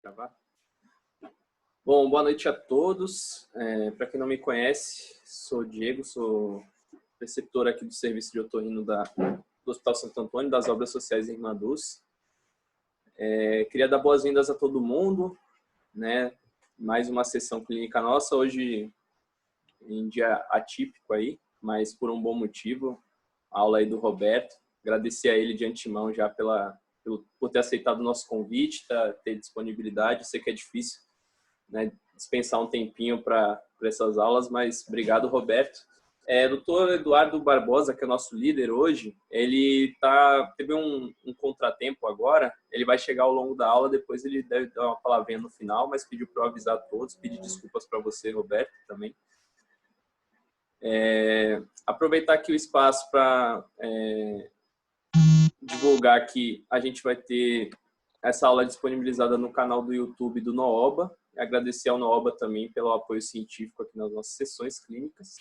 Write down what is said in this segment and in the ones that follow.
Gravar. Bom, boa noite a todos. Para quem não me conhece, sou o Diego, sou preceptor aqui do Serviço de Otorrino do Hospital Santo Antônio, das Obras Sociais em Irmã Dulce. Queria dar boas-vindas a todo mundo, né? Mais uma sessão clínica nossa, hoje em dia atípico aí, mas por um bom motivo, a aula aí do Roberto. Agradecer a ele de antemão já por ter aceitado o nosso convite, ter disponibilidade. Sei que é difícil, né, dispensar um tempinho para essas aulas, mas obrigado, Roberto. Doutor Eduardo Barbosa, que é o nosso líder hoje, ele teve um contratempo agora, ele vai chegar ao longo da aula, depois ele deve dar uma palavrinha no final, mas pediu para eu avisar a todos, pedir desculpas para você, Roberto, também. Aproveitar aqui o espaço para divulgar que a gente vai ter essa aula disponibilizada no canal do YouTube do Nooba. Agradecer ao Nooba também pelo apoio científico aqui nas nossas sessões clínicas.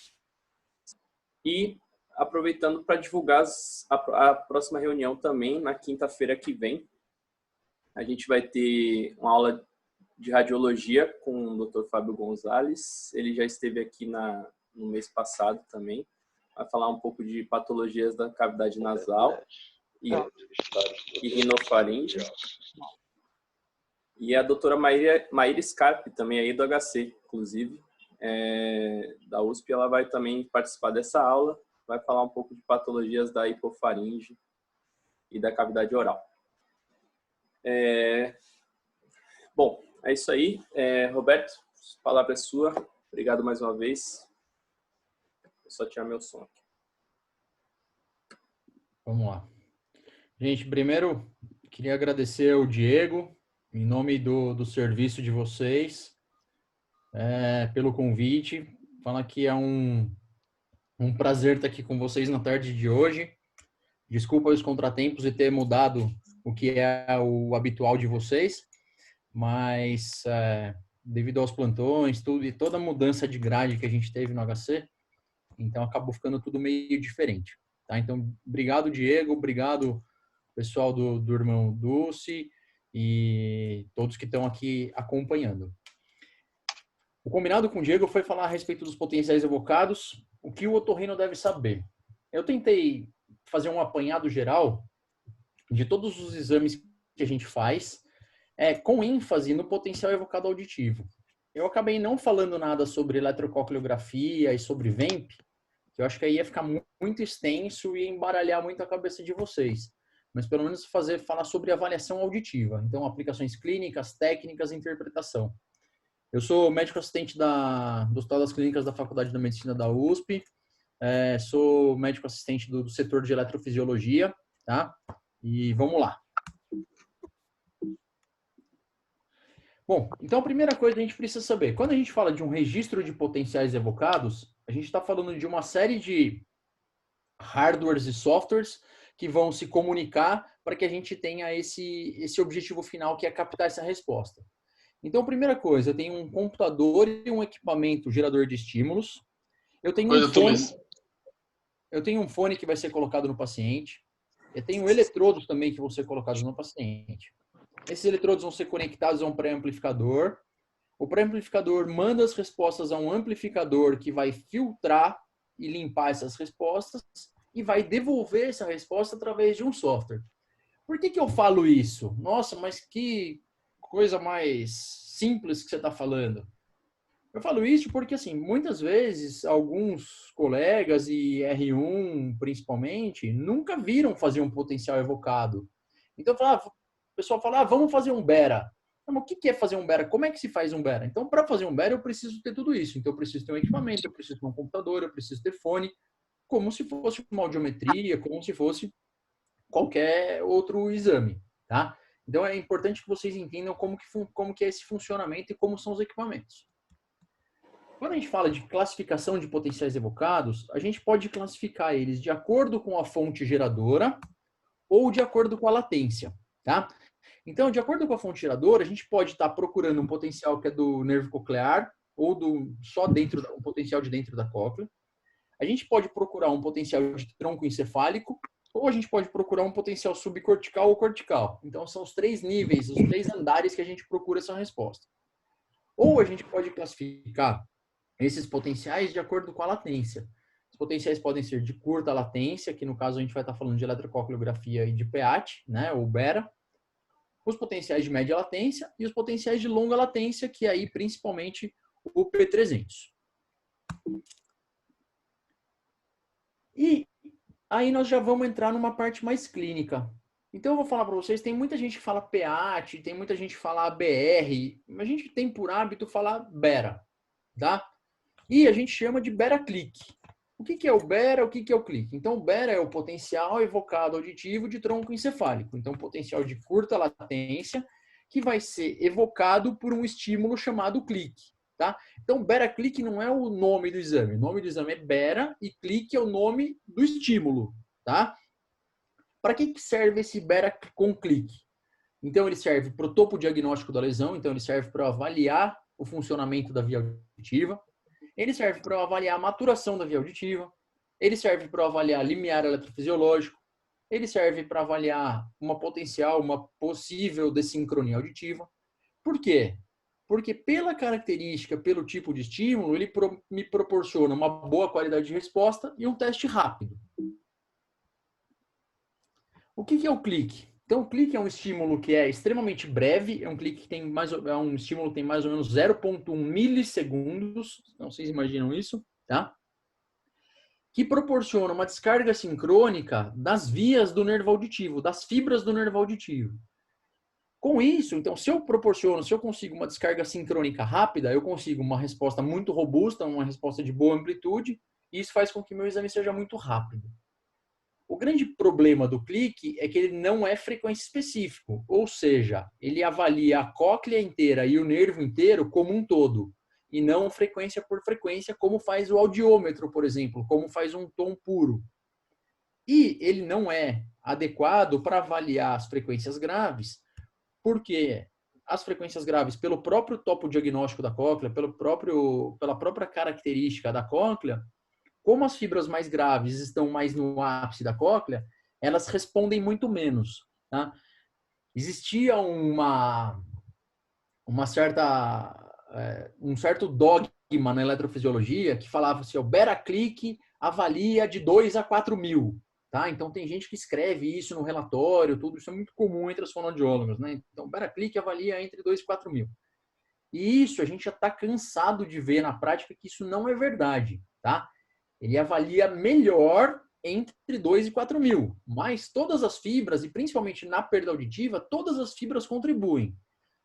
E aproveitando para divulgar a próxima reunião também, na quinta-feira que vem. A gente vai ter uma aula de radiologia com o Dr. Fábio Gonzalez. Ele já esteve aqui no mês passado também. Vai falar um pouco de patologias da cavidade nasal e rinofaringe. E a doutora Maíra Scarpe, também aí do HC, inclusive, da USP, ela vai também participar dessa aula, vai falar um pouco de patologias da hipofaringe e da cavidade oral. Bom, é isso aí. Roberto, a palavra é sua. Obrigado mais uma vez. Vou só tirar meu som aqui. Vamos lá. Gente, primeiro, queria agradecer ao Diego, em nome do serviço de vocês, pelo convite. Falar que é um prazer estar aqui com vocês na tarde de hoje. Desculpa os contratempos e ter mudado o que é o habitual de vocês, mas devido aos plantões, tudo e toda a mudança de grade que a gente teve no HC, então acabou ficando tudo meio diferente. Tá? Então, obrigado, Diego, obrigado, pessoal do Irmão Dulce e todos que estão aqui acompanhando. O combinado com o Diego foi falar a respeito dos potenciais evocados, o que o otorrino deve saber. Eu tentei fazer um apanhado geral de todos os exames que a gente faz, com ênfase no potencial evocado auditivo. Eu acabei não falando nada sobre eletrococleografia e sobre VEMP, que eu acho que aí ia ficar muito extenso e embaralhar muito a cabeça de vocês. Mas pelo menos falar sobre avaliação auditiva. Então, aplicações clínicas, técnicas e interpretação. Eu sou médico assistente do Hospital das Clínicas da Faculdade da Medicina da USP. Sou médico assistente do setor de eletrofisiologia, tá? E vamos lá. Bom, então a primeira coisa que a gente precisa saber, quando a gente fala de um registro de potenciais evocados, a gente está falando de uma série de hardwares e softwares que vão se comunicar para que a gente tenha esse objetivo final, que é captar essa resposta. Então, primeira coisa, eu tenho um computador e um equipamento gerador de estímulos. Eu tenho um fone que vai ser colocado no paciente. Eu tenho eletrodos também que vão ser colocados no paciente. Esses eletrodos vão ser conectados a um pré-amplificador. O pré-amplificador manda as respostas a um amplificador que vai filtrar e limpar essas respostas e vai devolver essa resposta através de um software. Por que eu falo isso? Nossa, mas que coisa mais simples que você está falando. Eu falo isso porque, assim, muitas vezes, alguns colegas e R1, principalmente, nunca viram fazer um potencial evocado. Então, o pessoal fala, vamos fazer um BERA. Mas o que é fazer um BERA? Como é que se faz um BERA? Então, para fazer um BERA, eu preciso ter tudo isso. Então, eu preciso ter um equipamento, eu preciso ter um computador, eu preciso ter fone, como se fosse uma audiometria, como se fosse qualquer outro exame, tá? Então, é importante que vocês entendam como que é esse funcionamento e como são os equipamentos. Quando a gente fala de classificação de potenciais evocados, a gente pode classificar eles de acordo com a fonte geradora ou de acordo com a latência, tá? Então, de acordo com a fonte geradora, a gente pode estar procurando um potencial que é do nervo coclear ou um potencial de dentro da cóclea. A gente pode procurar um potencial de tronco encefálico ou a gente pode procurar um potencial subcortical ou cortical. Então, são os 3 níveis, os 3 andares que a gente procura essa resposta. Ou a gente pode classificar esses potenciais de acordo com a latência. Os potenciais podem ser de curta latência, que no caso a gente vai estar falando de eletrococulografia e de PEAT, né, ou BERA. Os potenciais de média latência e os potenciais de longa latência, que aí principalmente o P300. E aí nós já vamos entrar numa parte mais clínica. Então eu vou falar para vocês, tem muita gente que fala PEAT, tem muita gente que fala ABR, mas a gente tem por hábito falar BERA, tá? E a gente chama de BERA-clique. O que é o BERA, o que é o clique? Então o BERA é o potencial evocado auditivo de tronco encefálico. Então potencial de curta latência que vai ser evocado por um estímulo chamado clique. Tá? Então, BERA-clique não é o nome do exame. O nome do exame é BERA e clique é o nome do estímulo. Tá? Para que serve esse BERA com clique? Então, ele serve para o topo diagnóstico da lesão. Então, ele serve para avaliar o funcionamento da via auditiva. Ele serve para avaliar a maturação da via auditiva. Ele serve para avaliar limiar eletrofisiológico. Ele serve para avaliar uma potencial, uma possível dessincronia auditiva. Por quê? Porque pela característica, pelo tipo de estímulo, ele me proporciona uma boa qualidade de resposta e um teste rápido. O que é o clique? Então, o clique é um estímulo que é extremamente breve, é um clique que tem um estímulo que tem mais ou menos 0,1 milissegundos, não sei se imaginam isso, tá? Que proporciona uma descarga sincrônica das vias do nervo auditivo, das fibras do nervo auditivo. Com isso, então, se eu consigo uma descarga sincrônica rápida, eu consigo uma resposta muito robusta, uma resposta de boa amplitude, e isso faz com que meu exame seja muito rápido. O grande problema do clique é que ele não é frequência específico, ou seja, ele avalia a cóclea inteira e o nervo inteiro como um todo, e não frequência por frequência, como faz o audiômetro, por exemplo, como faz um tom puro. E ele não é adequado para avaliar as frequências graves, porque as frequências graves, pelo próprio topo diagnóstico da cóclea, pela própria característica da cóclea, como as fibras mais graves estão mais no ápice da cóclea, elas respondem muito menos. Tá? Existia um certo dogma na eletrofisiologia que falava assim, o BERA-clique avalia de 2 a 4 mil. Tá? Então, tem gente que escreve isso no relatório, tudo isso é muito comum entre os fonoaudiólogos. Né? Então, o BERA-clique avalia entre 2 e 4 mil. E isso a gente já está cansado de ver na prática que isso não é verdade. Tá? Ele avalia melhor entre 2 e 4 mil. Mas todas as fibras, e principalmente na perda auditiva, todas as fibras contribuem.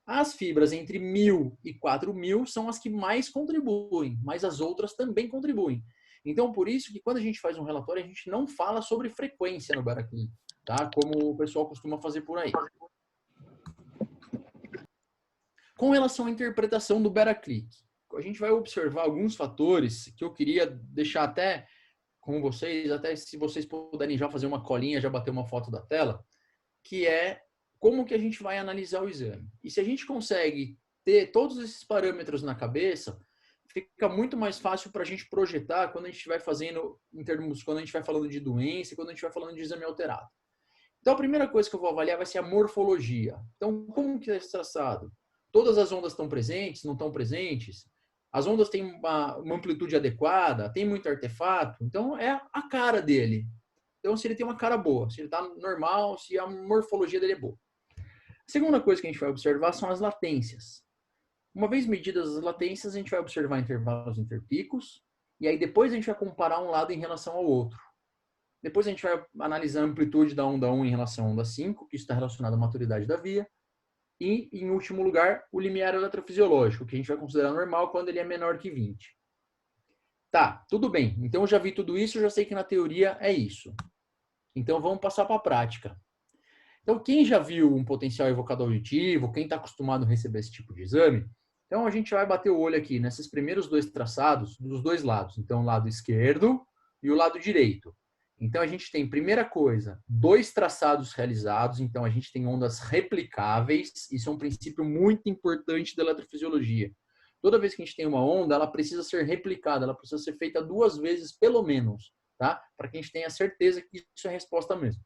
As fibras entre 1.000 e 4.000 são as que mais contribuem, mas as outras também contribuem. Então, por isso que quando a gente faz um relatório, a gente não fala sobre frequência no BERA-clique, tá? Como o pessoal costuma fazer por aí. Com relação à interpretação do BERA-clique, a gente vai observar alguns fatores que eu queria deixar até com vocês, até se vocês puderem já fazer uma colinha, já bater uma foto da tela, que é como que a gente vai analisar o exame. E se a gente consegue ter todos esses parâmetros na cabeça, fica muito mais fácil para a gente projetar quando a gente vai fazendo, quando a gente vai falando de doença, quando a gente vai falando de exame alterado. Então, a primeira coisa que eu vou avaliar vai ser a morfologia. Então, como que é esse traçado? Todas as ondas estão presentes, não estão presentes? As ondas têm uma amplitude adequada? Tem muito artefato? Então, é a cara dele. Então, se ele tem uma cara boa, se ele está normal, se a morfologia dele é boa. A segunda coisa que a gente vai observar são as latências. Uma vez medidas as latências, a gente vai observar intervalos interpicos, e aí depois a gente vai comparar um lado em relação ao outro. Depois a gente vai analisar a amplitude da onda 1 em relação à onda 5, que isso está relacionado à maturidade da via. E, em último lugar, o limiar eletrofisiológico, que a gente vai considerar normal quando ele é menor que 20. Tá, tudo bem. Então eu já vi tudo isso, eu já sei que na teoria é isso. Então vamos passar para a prática. Então, quem já viu um potencial evocador auditivo, quem está acostumado a receber esse tipo de exame, então a gente vai bater o olho aqui nesses primeiros dois traçados dos dois lados. Então, o lado esquerdo e o lado direito. Então, a gente tem, primeira coisa, 2 traçados realizados. Então, a gente tem ondas replicáveis. Isso é um princípio muito importante da eletrofisiologia. Toda vez que a gente tem uma onda, ela precisa ser replicada, ela precisa ser feita 2 vezes, pelo menos. tá? Para que a gente tenha certeza que isso é resposta mesmo.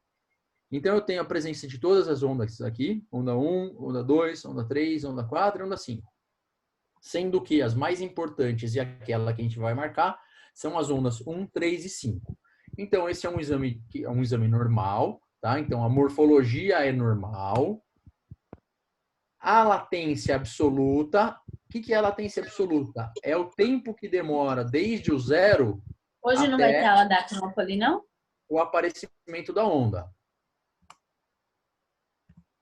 Então, eu tenho a presença de todas as ondas aqui, onda 1, onda 2, onda 3, onda 4 e onda 5. Sendo que as mais importantes e aquela que a gente vai marcar são as ondas 1, 3 e 5. Então, esse é um exame normal, tá? Então, a morfologia é normal. A latência absoluta, o que é a latência absoluta? É o tempo que demora desde o zero Hoje não vai ter até aula da Acrópole, não? o aparecimento da onda.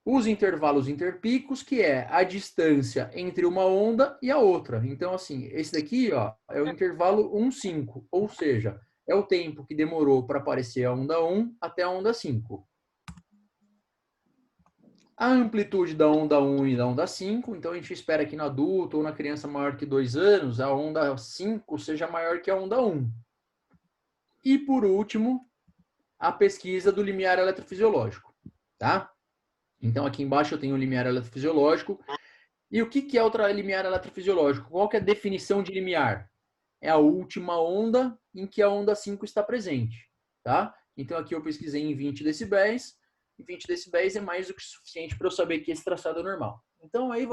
Os intervalos interpicos, que é a distância entre uma onda e a outra. Então, assim, esse daqui, ó, é o intervalo 1,5, ou seja, é o tempo que demorou para aparecer a onda 1 até a onda 5. A amplitude da onda 1 e da onda 5, então a gente espera que no adulto ou na criança maior que 2 anos, a onda 5 seja maior que a onda 1. E, por último, a pesquisa do limiar eletrofisiológico, tá? Então, aqui embaixo eu tenho o limiar eletrofisiológico. E o que é o limiar eletrofisiológico? Qual que é a definição de limiar? É a última onda em que a onda 5 está presente, tá? Então, aqui eu pesquisei em 20 decibéis. E 20 decibéis é mais do que suficiente para eu saber que esse traçado é normal. Então, aí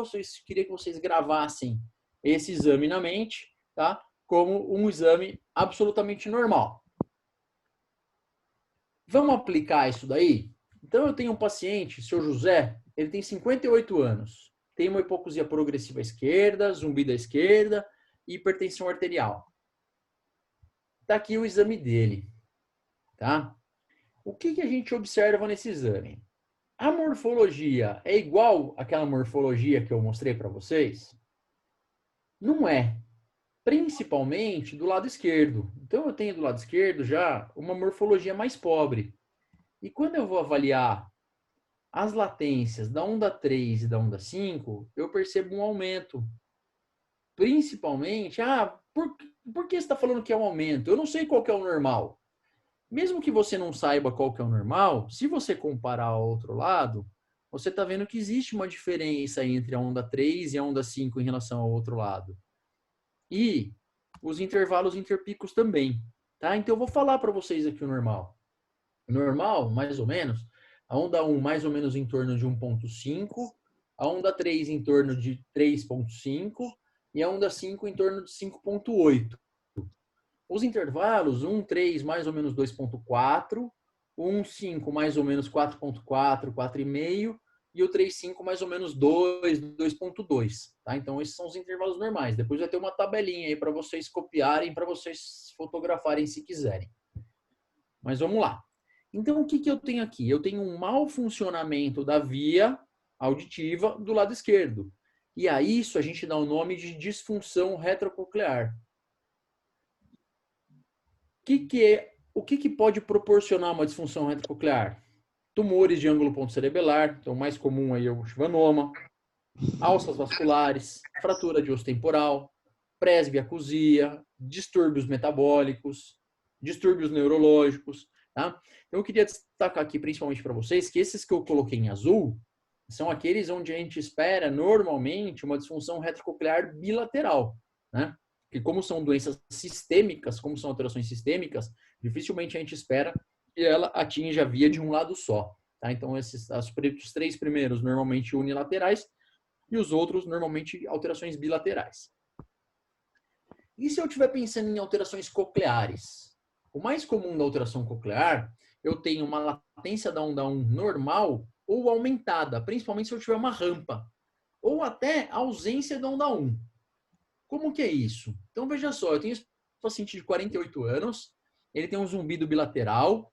queria que vocês gravassem esse exame na mente, tá? Como um exame absolutamente normal. Vamos aplicar isso daí? Então, eu tenho um paciente, seu José, ele tem 58 anos. Tem uma hipocusia progressiva à esquerda, zumbido à esquerda e hipertensão arterial. Está aqui o exame dele, tá? O que a gente observa nesse exame? A morfologia é igual àquela morfologia que eu mostrei para vocês? Não é. Principalmente do lado esquerdo. Então, eu tenho do lado esquerdo já uma morfologia mais pobre. E quando eu vou avaliar as latências da onda 3 e da onda 5, eu percebo um aumento. Principalmente, por que você está falando que é um aumento? Eu não sei qual que é o normal. Mesmo que você não saiba qual que é o normal, se você comparar ao outro lado, você está vendo que existe uma diferença entre a onda 3 e a onda 5 em relação ao outro lado. E os intervalos interpicos também. Tá? Então, eu vou falar para vocês aqui o normal. O normal, mais ou menos, a onda 1 mais ou menos em torno de 1,5, a onda 3 em torno de 3,5 e a onda 5 em torno de 5,8. Os intervalos, 1,3 mais ou menos 2,4, 1,5 mais ou menos 4,4, 4,5 e o 3,5 mais ou menos 2, 2,2. Tá? Então, esses são os intervalos normais. Depois vai ter uma tabelinha aí para vocês copiarem, para vocês fotografarem se quiserem. Mas vamos lá. Então, o que eu tenho aqui? Eu tenho um mau funcionamento da via auditiva do lado esquerdo. E a isso a gente dá o nome de disfunção retrococlear. O que pode proporcionar uma disfunção retrococlear? Tumores de ângulo ponto cerebelar, então o mais comum aí é o schwannoma, alças vasculares, fratura de osso temporal, presbiacusia, distúrbios metabólicos, distúrbios neurológicos. Tá? Então, eu queria destacar aqui, principalmente para vocês, que esses que eu coloquei em azul são aqueles onde a gente espera, normalmente, uma disfunção retrococlear bilateral. Né? Porque como são doenças sistêmicas, como são alterações sistêmicas, dificilmente a gente espera que ela atinja a via de um lado só. Tá? Então, os 3 primeiros, normalmente unilaterais, e os outros, normalmente, alterações bilaterais. E se eu estiver pensando em alterações cocleares? O mais comum da alteração coclear, eu tenho uma latência da onda 1 normal ou aumentada, principalmente se eu tiver uma rampa, ou até ausência da onda 1. Como que é isso? Então, veja só, eu tenho esse paciente de 48 anos, ele tem um zumbido bilateral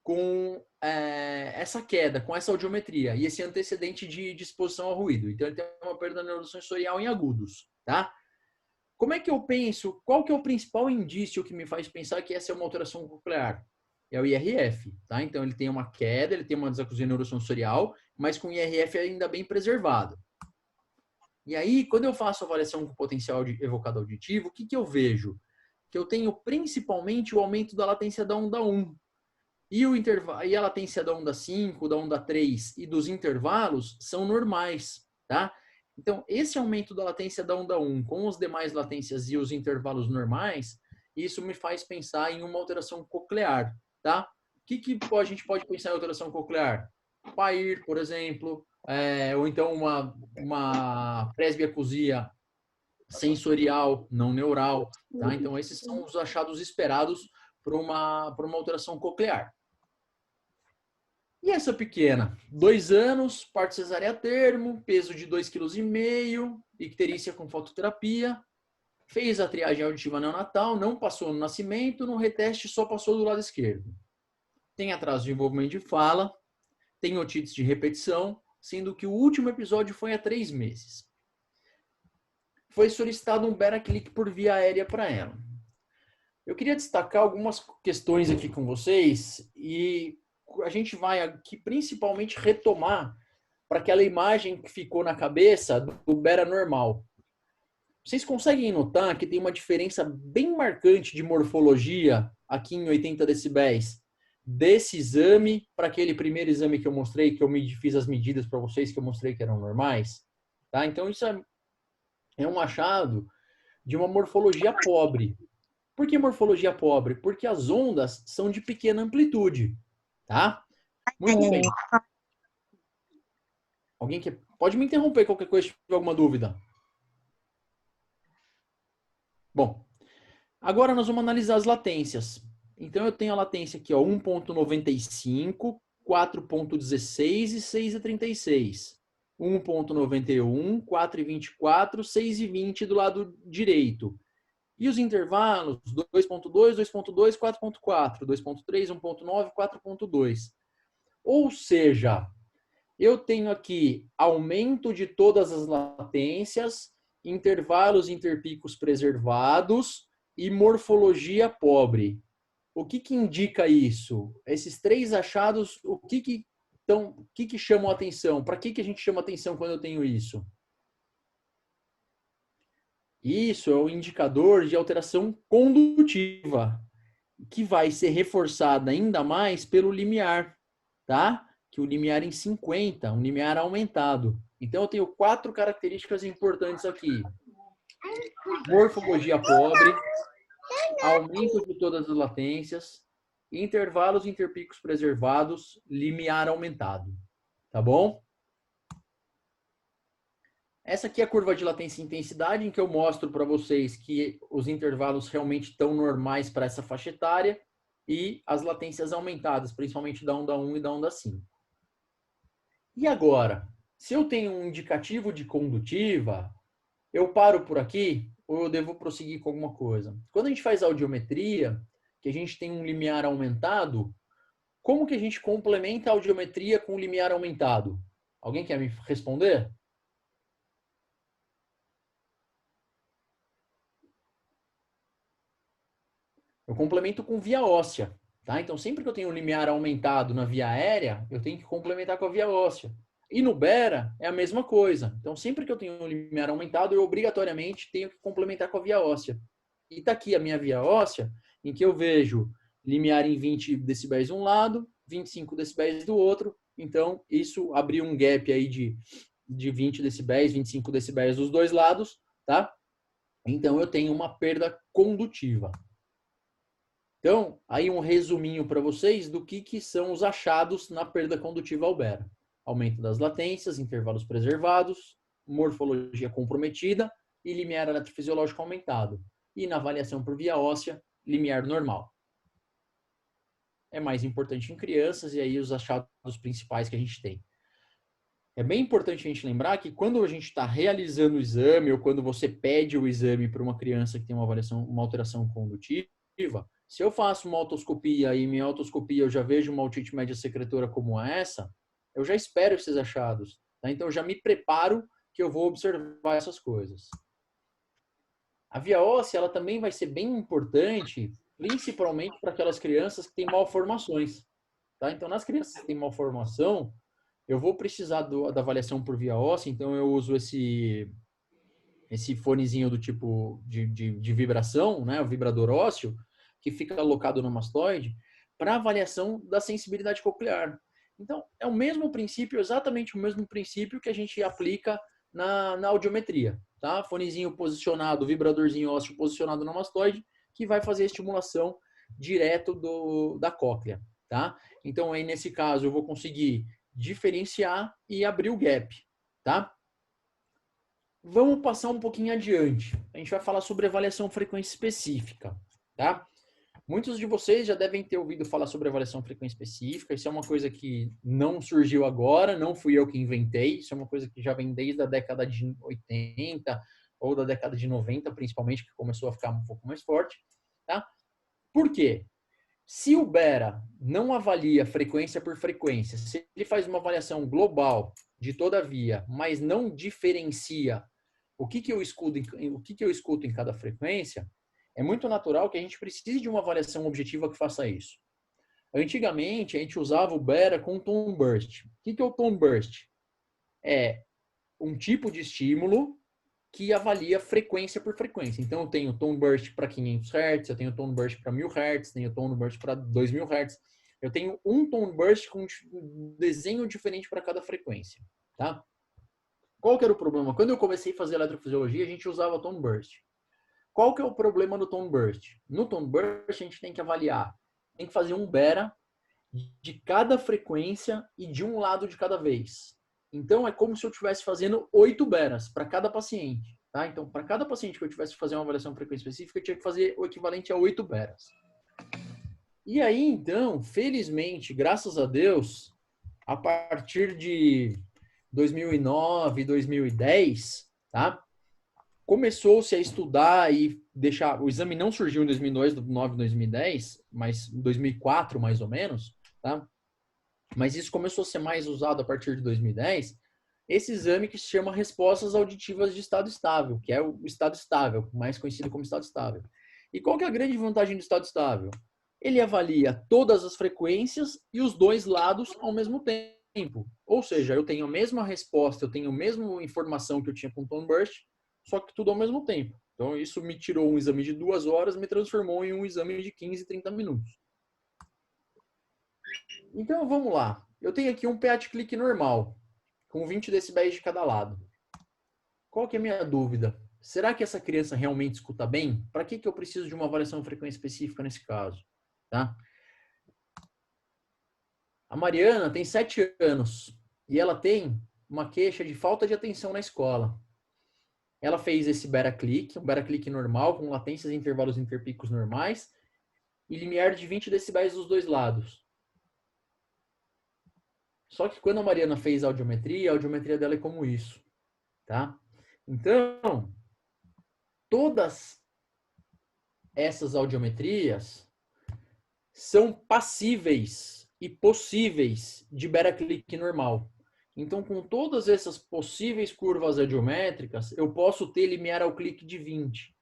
com essa queda, com essa audiometria e esse antecedente de exposição ao ruído. Então, ele tem uma perda neurosensorial em agudos, tá? Como é que eu penso? Qual que é o principal indício que me faz pensar que essa é uma alteração coclear? É o IRF, tá? Então, ele tem uma queda, ele tem uma desacusia neurosensorial, mas com o IRF ainda bem preservado. E aí, quando eu faço a avaliação com potencial evocado auditivo, o que eu vejo? Que eu tenho principalmente o aumento da latência da onda 1. E a latência da onda 5, da onda 3 e dos intervalos são normais, tá? Então, esse aumento da latência da onda 1 com os demais latências e os intervalos normais, isso me faz pensar em uma alteração coclear, tá? O que a gente pode pensar em alteração coclear? PAIR, por exemplo, ou então uma presbiacusia sensorial, não neural, tá? Então, esses são os achados esperados por uma alteração coclear. E essa pequena? 2 anos, parto cesárea a termo, peso de 2,5 kg, icterícia com fototerapia, fez a triagem auditiva neonatal, não passou no nascimento, no reteste só passou do lado esquerdo. Tem atraso de desenvolvimento de fala, tem otites de repetição, sendo que o último episódio foi há 3 meses. Foi solicitado um beta-click por via aérea para ela. Eu queria destacar algumas questões aqui com vocês e a gente vai aqui principalmente retomar para aquela imagem que ficou na cabeça do beta normal. Vocês conseguem notar que tem uma diferença bem marcante de morfologia aqui em 80 decibéis desse exame para aquele primeiro exame que eu mostrei, que eu fiz as medidas para vocês que eu mostrei que eram normais, tá? Então isso é um achado de uma morfologia pobre. Por que morfologia pobre? Porque as ondas são de pequena amplitude, tá? Muito bem. Alguém que pode me interromper qualquer coisa se tiver alguma dúvida. Bom, agora nós vamos analisar as latências. Então eu tenho a latência aqui, ó, 1.95, 4.16 e 6.36. 1.91, 4.24, 6.20 do lado direito. E os intervalos 2.2, 2.2, 4.4, 2.3, 1.9, 4.2. Ou seja, eu tenho aqui aumento de todas as latências, intervalos interpicos preservados e morfologia pobre. O que indica isso? Esses 3 achados, o que chamam a atenção? Para que a gente chama atenção quando eu tenho isso? Isso é um indicador de alteração condutiva, que vai ser reforçada ainda mais pelo limiar, tá? Que o limiar em 50, um limiar aumentado. Então, eu tenho 4 características importantes aqui. Morfologia pobre, aumento de todas as latências, intervalos interpicos preservados, limiar aumentado. Tá bom? Essa aqui é a curva de latência e intensidade, em que eu mostro para vocês que os intervalos realmente estão normais para essa faixa etária e as latências aumentadas, principalmente da onda 1 e da onda 5. E agora, se eu tenho um indicativo de condutiva, eu paro por aqui ou eu devo prosseguir com alguma coisa? Quando a gente faz audiometria, que a gente tem um limiar aumentado, como que a gente complementa a audiometria com o limiar aumentado? Alguém quer me responder? Eu complemento com via óssea, tá? Então, sempre que eu tenho um limiar aumentado na via aérea, eu tenho que complementar com a via óssea. E no BERA é a mesma coisa. Então, sempre que eu tenho um limiar aumentado, eu obrigatoriamente tenho que complementar com a via óssea. E tá aqui a minha via óssea, em que eu vejo limiar em 20 decibéis de um lado, 25 decibéis do outro. Então, isso abriu um gap aí de 20 decibéis, 25 decibéis dos dois lados, tá? Então, eu tenho uma perda condutiva. Então, aí um resuminho para vocês do que são os achados na perda condutiva ao BERA. Aumento das latências, intervalos preservados, morfologia comprometida e limiar eletrofisiológico aumentado. E na avaliação por via óssea, limiar normal. É mais importante em crianças e aí os achados principais que a gente tem. É bem importante a gente lembrar que quando a gente está realizando o exame ou quando você pede o exame para uma criança que tem uma alteração condutiva, se eu faço uma otoscopia e minha otoscopia eu já vejo uma otite média secretora como essa, eu já espero esses achados. Tá? Então, eu já me preparo que eu vou observar essas coisas. A via óssea ela também vai ser bem importante, principalmente para aquelas crianças que têm malformações. Tá? Então, nas crianças que têm malformação, eu vou precisar da avaliação por via óssea, então eu uso esse fonezinho do tipo de vibração, né? O vibrador ósseo, que fica alocado no mastoide, para avaliação da sensibilidade coclear. Então, é o mesmo princípio, exatamente o mesmo princípio que a gente aplica na audiometria. Tá? Fonezinho posicionado, vibradorzinho ósseo posicionado no mastoide, que vai fazer a estimulação direto da cóclea, tá? Então, aí nesse caso, eu vou conseguir diferenciar e abrir o gap, tá? Vamos passar um pouquinho adiante. A gente vai falar sobre avaliação frequência específica, tá? Muitos de vocês já devem ter ouvido falar sobre avaliação frequência específica. Isso é uma coisa que não surgiu agora, não fui eu que inventei. Isso é uma coisa que já vem desde a década de 80 ou da década de 90, principalmente, que começou a ficar um pouco mais forte, tá? Por quê? Se o Bera não avalia frequência por frequência, se ele faz uma avaliação global de toda a via, mas não diferencia o que eu escuto em cada frequência, é muito natural que a gente precise de uma avaliação objetiva que faça isso. Antigamente, a gente usava o Bera com tone burst. O que é o tone burst? É um tipo de estímulo que avalia frequência por frequência. Então, eu tenho tone burst para 500 Hz, eu tenho tone burst para 1000 Hz, tenho tone burst para 2000 Hz. Eu tenho um tone burst com um desenho diferente para cada frequência, tá? Qual que era o problema? Quando eu comecei a fazer eletrofisiologia, a gente usava tone burst. Qual que é o problema do tone burst? No tone burst, a gente tem que avaliar, tem que fazer um Bera de cada frequência e de um lado de cada vez. Então, é como se eu estivesse fazendo 8 Beras para cada paciente. Tá? Então, para cada paciente que eu tivesse que fazer uma avaliação de frequência específica, eu tinha que fazer o equivalente a 8 Beras. E aí, então, felizmente, graças a Deus, a partir de 2009, 2010, tá? Começou-se a estudar e deixar... O exame não surgiu em 2009, 2010, mas em 2004, mais ou menos, tá? Mas isso começou a ser mais usado a partir de 2010, esse exame que se chama respostas auditivas de estado estável, que é o estado estável, mais conhecido como estado estável. E qual que é a grande vantagem do estado estável? Ele avalia todas as frequências e os dois lados ao mesmo tempo. Ou seja, eu tenho a mesma resposta, eu tenho a mesma informação que eu tinha com o tone burst, só que tudo ao mesmo tempo. Então, isso me tirou um exame de 2 horas, me transformou em um exame de 15, 30 minutos. Então, vamos lá. Eu tenho aqui um PAT click normal, com 20 decibéis de cada lado. Qual que é a minha dúvida? Será que essa criança realmente escuta bem? Para que eu preciso de uma avaliação de frequência específica nesse caso? Tá? A Mariana tem 7 anos e ela tem uma queixa de falta de atenção na escola. Ela fez esse Bera click, um Bera click normal, com latências e intervalos interpicos normais, e limiar de 20 decibéis dos dois lados. Só que quando a Mariana fez a audiometria dela é como isso, tá? Então, todas essas audiometrias são passíveis e possíveis de Bera click normal. Então, com todas essas possíveis curvas audiométricas, eu posso ter limiar ao clique de 20.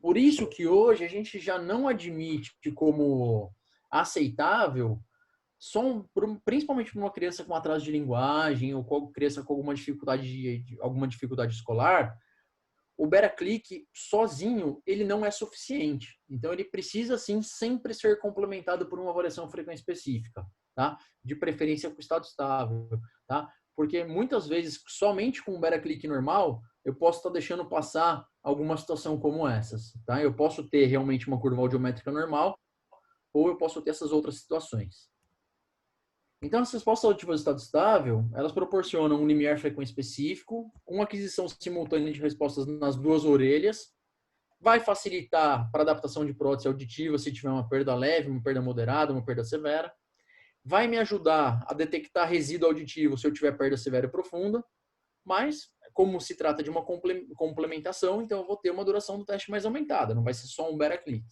Por isso que hoje a gente já não admite como aceitável, principalmente para uma criança com atraso de linguagem ou criança com alguma dificuldade escolar, o Bera click sozinho ele não é suficiente. Então ele precisa sim sempre ser complementado por uma avaliação de frequência específica, tá? De preferência com estado estável, tá? Porque muitas vezes somente com o Bera click normal eu posso estar deixando passar alguma situação como essas, tá? Eu posso ter realmente uma curva audiométrica normal ou eu posso ter essas outras situações. Então, as respostas auditivas de estado estável, elas proporcionam um limiar frequência específico, uma aquisição simultânea de respostas nas duas orelhas, vai facilitar para adaptação de prótese auditiva se tiver uma perda leve, uma perda moderada, uma perda severa, vai me ajudar a detectar resíduo auditivo se eu tiver perda severa e profunda, mas como se trata de uma complementação, então eu vou ter uma duração do teste mais aumentada, não vai ser só um Bera click.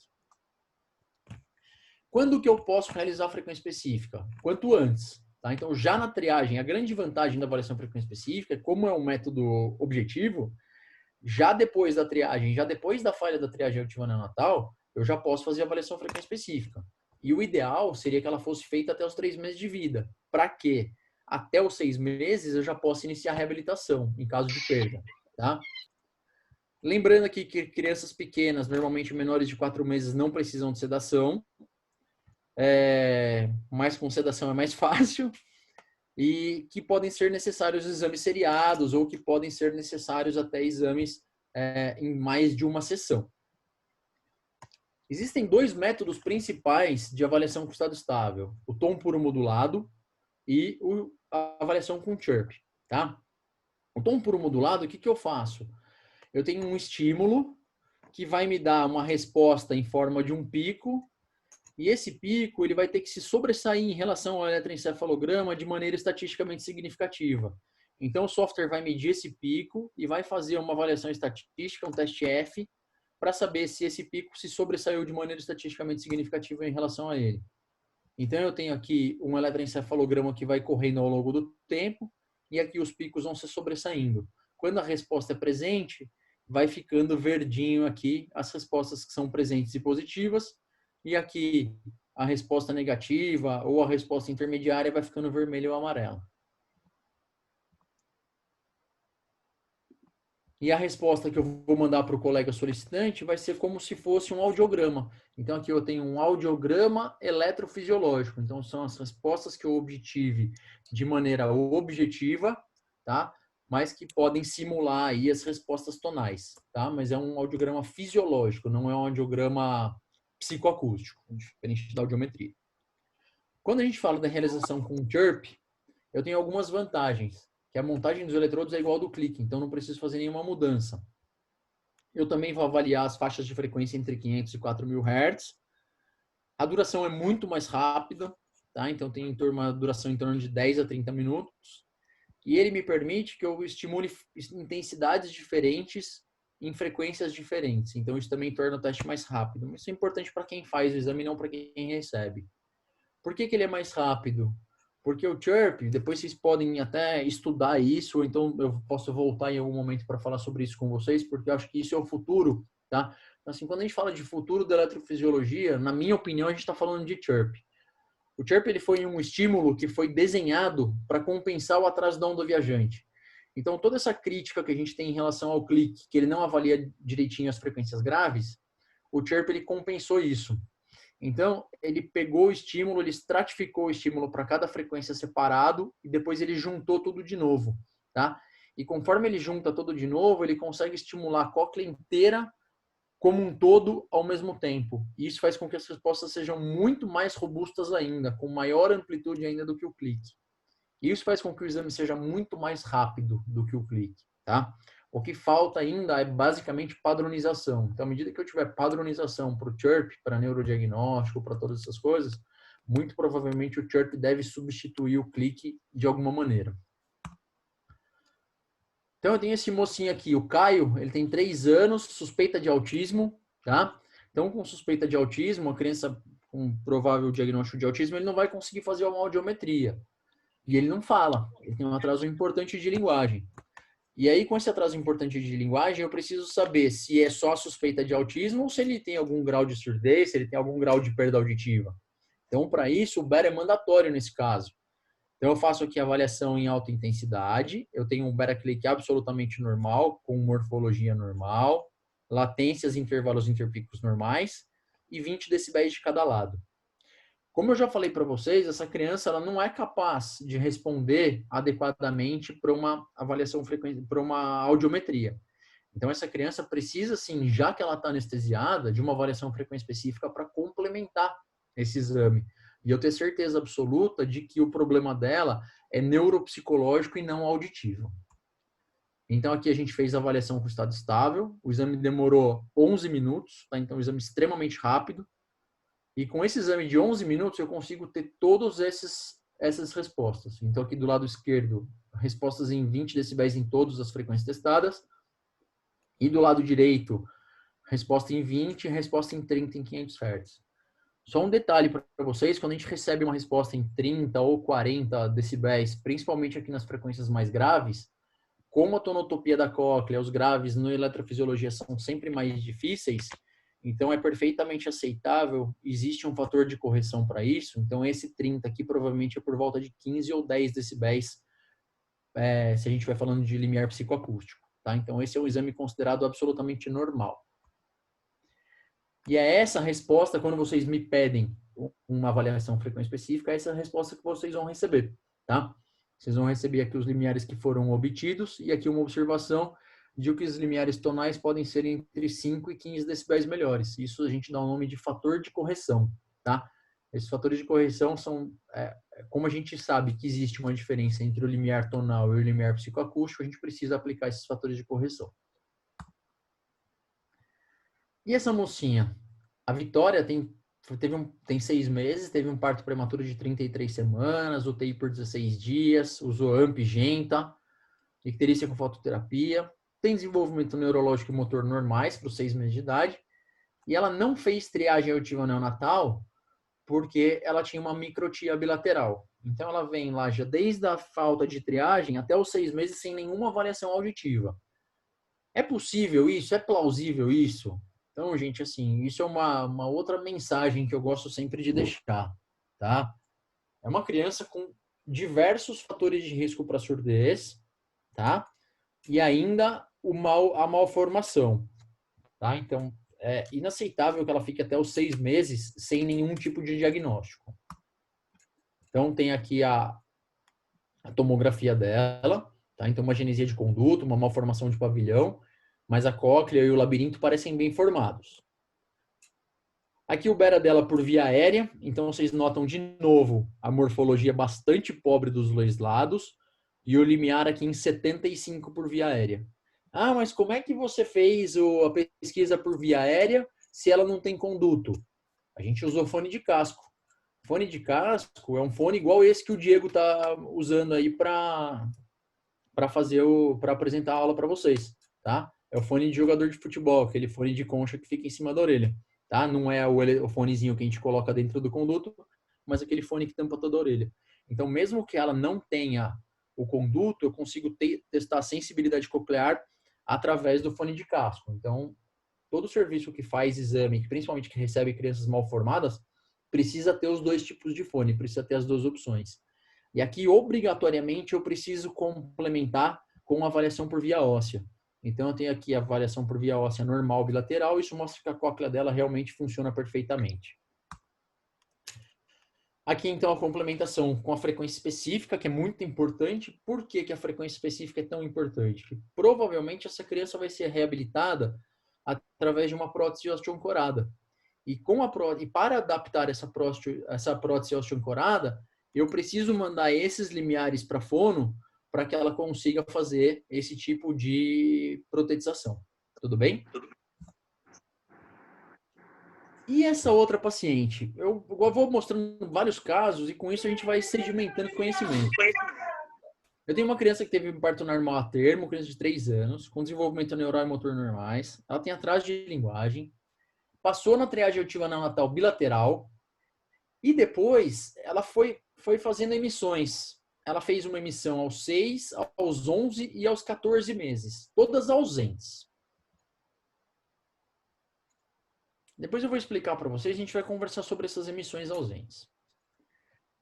Quando que eu posso realizar a frequência específica? Quanto antes. Tá? Então, já na triagem, a grande vantagem da avaliação de frequência específica, como é um método objetivo, já depois da triagem, já depois da falha da triagem auditiva neonatal, eu já posso fazer a avaliação de frequência específica. E o ideal seria que ela fosse feita até os 3 meses de vida. Para quê? Até os 6 meses eu já posso iniciar a reabilitação, em caso de perda. Tá? Lembrando aqui que crianças pequenas, normalmente menores de 4 meses, não precisam de sedação. Mas com sedação é mais fácil, e que podem ser necessários exames seriados ou que podem ser necessários até exames em mais de uma sessão. Existem dois métodos principais de avaliação com estado estável. O tom puro modulado e a avaliação com chirp, tá? O tom puro modulado, o que eu faço? Eu tenho um estímulo que vai me dar uma resposta em forma de um pico, e esse pico ele vai ter que se sobressair em relação ao eletroencefalograma de maneira estatisticamente significativa. Então o software vai medir esse pico e vai fazer uma avaliação estatística, um teste F, para saber se esse pico se sobressaiu de maneira estatisticamente significativa em relação a ele. Então eu tenho aqui um eletroencefalograma que vai correndo ao longo do tempo e aqui os picos vão se sobressaindo. Quando a resposta é presente, vai ficando verdinho aqui as respostas que são presentes e positivas, e aqui a resposta negativa ou a resposta intermediária vai ficando vermelho ou amarelo. E a resposta que eu vou mandar para o colega solicitante vai ser como se fosse um audiograma. Então, aqui eu tenho um audiograma eletrofisiológico. Então, são as respostas que eu obtive de maneira objetiva, tá? Mas que podem simular aí as respostas tonais, tá? Mas é um audiograma fisiológico, não é um audiograma psicoacústico, diferente da audiometria. Quando a gente fala da realização com chirp, eu tenho algumas vantagens. Que a montagem dos eletrodos é igual ao do clique, então não preciso fazer nenhuma mudança. Eu também vou avaliar as faixas de frequência entre 500 e 4.000 Hz. A duração é muito mais rápida, tá? Então tem uma duração em torno de 10 a 30 minutos. E ele me permite que eu estimule intensidades diferentes em frequências diferentes. Então isso também torna o teste mais rápido. Isso é importante para quem faz o exame, não para quem recebe. Por que ele é mais rápido? Porque o chirp, depois vocês podem até estudar isso, ou então eu posso voltar em algum momento para falar sobre isso com vocês, porque eu acho que isso é o futuro, tá? Assim, quando a gente fala de futuro da eletrofisiologia, na minha opinião, a gente está falando de chirp. O chirp ele foi um estímulo que foi desenhado para compensar o atraso da onda viajante. Então, toda essa crítica que a gente tem em relação ao clique, que ele não avalia direitinho as frequências graves, o chirp ele compensou isso. Então, ele pegou o estímulo, ele estratificou o estímulo para cada frequência separado e depois ele juntou tudo de novo, tá? E conforme ele junta tudo de novo, ele consegue estimular a cóclea inteira como um todo ao mesmo tempo. E isso faz com que as respostas sejam muito mais robustas ainda, com maior amplitude ainda do que o clique. E isso faz com que o exame seja muito mais rápido do que o clique, tá? O que falta ainda é basicamente padronização. Então, à medida que eu tiver padronização para o chirp, para neurodiagnóstico, para todas essas coisas, muito provavelmente o chirp deve substituir o clique de alguma maneira. Então, eu tenho esse mocinho aqui, o Caio, ele tem 3 anos, suspeita de autismo, tá? Então, com suspeita de autismo, uma criança com provável diagnóstico de autismo, ele não vai conseguir fazer uma audiometria. E ele não fala, ele tem um atraso importante de linguagem. E aí, com esse atraso importante de linguagem, eu preciso saber se é só suspeita de autismo ou se ele tem algum grau de surdez, se ele tem algum grau de perda auditiva. Então, para isso, o BER é mandatório nesse caso. Então, eu faço aqui a avaliação em alta intensidade, eu tenho um Beta-click absolutamente normal, com morfologia normal, latências e intervalos interpicos normais, e 20 decibéis de cada lado. Como eu já falei para vocês, essa criança ela não é capaz de responder adequadamente para uma avaliação frequente, para uma audiometria. Então, essa criança precisa, sim, já que ela está anestesiada, de uma avaliação frequência específica para complementar esse exame. E eu tenho certeza absoluta de que o problema dela é neuropsicológico e não auditivo. Então, aqui a gente fez a avaliação com estado estável. O exame demorou 11 minutos, tá? Então, um exame extremamente rápido. E com esse exame de 11 minutos, eu consigo ter todas essas respostas. Então, aqui do lado esquerdo, respostas em 20 decibéis em todas as frequências testadas. E do lado direito, resposta em 20 e resposta em 30 em 500 Hz. Só um detalhe para vocês, quando a gente recebe uma resposta em 30 ou 40 decibéis, principalmente aqui nas frequências mais graves, como a tonotopia da cóclea, os graves na eletrofisiologia são sempre mais difíceis, então é perfeitamente aceitável, existe um fator de correção para isso, então esse 30 aqui provavelmente é por volta de 15 ou 10 decibéis, se a gente vai falando de limiar psicoacústico, tá? Então esse é um exame considerado absolutamente normal. E é essa resposta, quando vocês me pedem uma avaliação frequência específica, é essa resposta que vocês vão receber, tá? Vocês vão receber aqui os limiares que foram obtidos e aqui uma observação de que os limiares tonais podem ser entre 5 e 15 decibéis melhores. Isso a gente dá o nome de fator de correção, tá? Esses fatores de correção são, como a gente sabe que existe uma diferença entre o limiar tonal e o limiar psicoacústico, a gente precisa aplicar esses fatores de correção. E essa mocinha? A Vitória tem 6 meses, teve um parto prematuro de 33 semanas, UTI por 16 dias, usou AMP, Genta, icterícia com fototerapia, tem desenvolvimento neurológico e motor normais para os 6 meses de idade, e ela não fez triagem auditiva neonatal porque ela tinha uma microtia bilateral. Então ela vem lá já desde a falta de triagem até os 6 meses sem nenhuma avaliação auditiva. É possível isso? É plausível isso? Então, gente, assim, isso é uma outra mensagem que eu gosto sempre de deixar, tá? É uma criança com diversos fatores de risco para surdez, tá? E ainda a malformação, tá? Então, é inaceitável que ela fique até os 6 meses sem nenhum tipo de diagnóstico. Então, tem aqui a tomografia dela, tá? Então, uma genesia de conduto, uma malformação de pavilhão, mas a cóclea e o labirinto parecem bem formados. Aqui o Bera dela por via aérea, então vocês notam de novo a morfologia bastante pobre dos dois lados e o limiar aqui em 75 por via aérea. Ah, mas como é que você fez a pesquisa por via aérea se ela não tem conduto? A gente usou fone de casco. Fone de casco é um fone igual esse que o Diego está usando aí para apresentar a aula para vocês, tá? É o fone de jogador de futebol, aquele fone de concha que fica em cima da orelha, tá? Não é o fonezinho que a gente coloca dentro do conduto, mas aquele fone que tampa toda a orelha. Então, mesmo que ela não tenha o conduto, eu consigo testar a sensibilidade coclear através do fone de casco. Então, todo serviço que faz exame, principalmente que recebe crianças mal formadas, precisa ter os dois tipos de fone, precisa ter as duas opções. E aqui, obrigatoriamente, eu preciso complementar com avaliação por via óssea. Então, eu tenho aqui a avaliação por via óssea normal bilateral, isso mostra que a cóclea dela realmente funciona perfeitamente. Aqui, então, a complementação com a frequência específica, que é muito importante. Por que que a frequência específica é tão importante? Porque provavelmente essa criança vai ser reabilitada através de uma prótese osteoancorada. E para adaptar essa prótese osteoancorada, eu preciso mandar esses limiares para a fono para que ela consiga fazer esse tipo de protetização. Tudo bem? E essa outra paciente? Eu vou mostrando vários casos e com isso a gente vai sedimentando conhecimento. Eu tenho uma criança que teve parto normal a termo, criança de 3 anos, com desenvolvimento neural e motor normais. Ela tem atraso de linguagem, passou na triagem auditiva neonatal bilateral e depois ela foi fazendo emissões. Ela fez uma emissão aos 6, aos 11 e aos 14 meses, todas ausentes. Depois eu vou explicar para vocês, a gente vai conversar sobre essas emissões ausentes.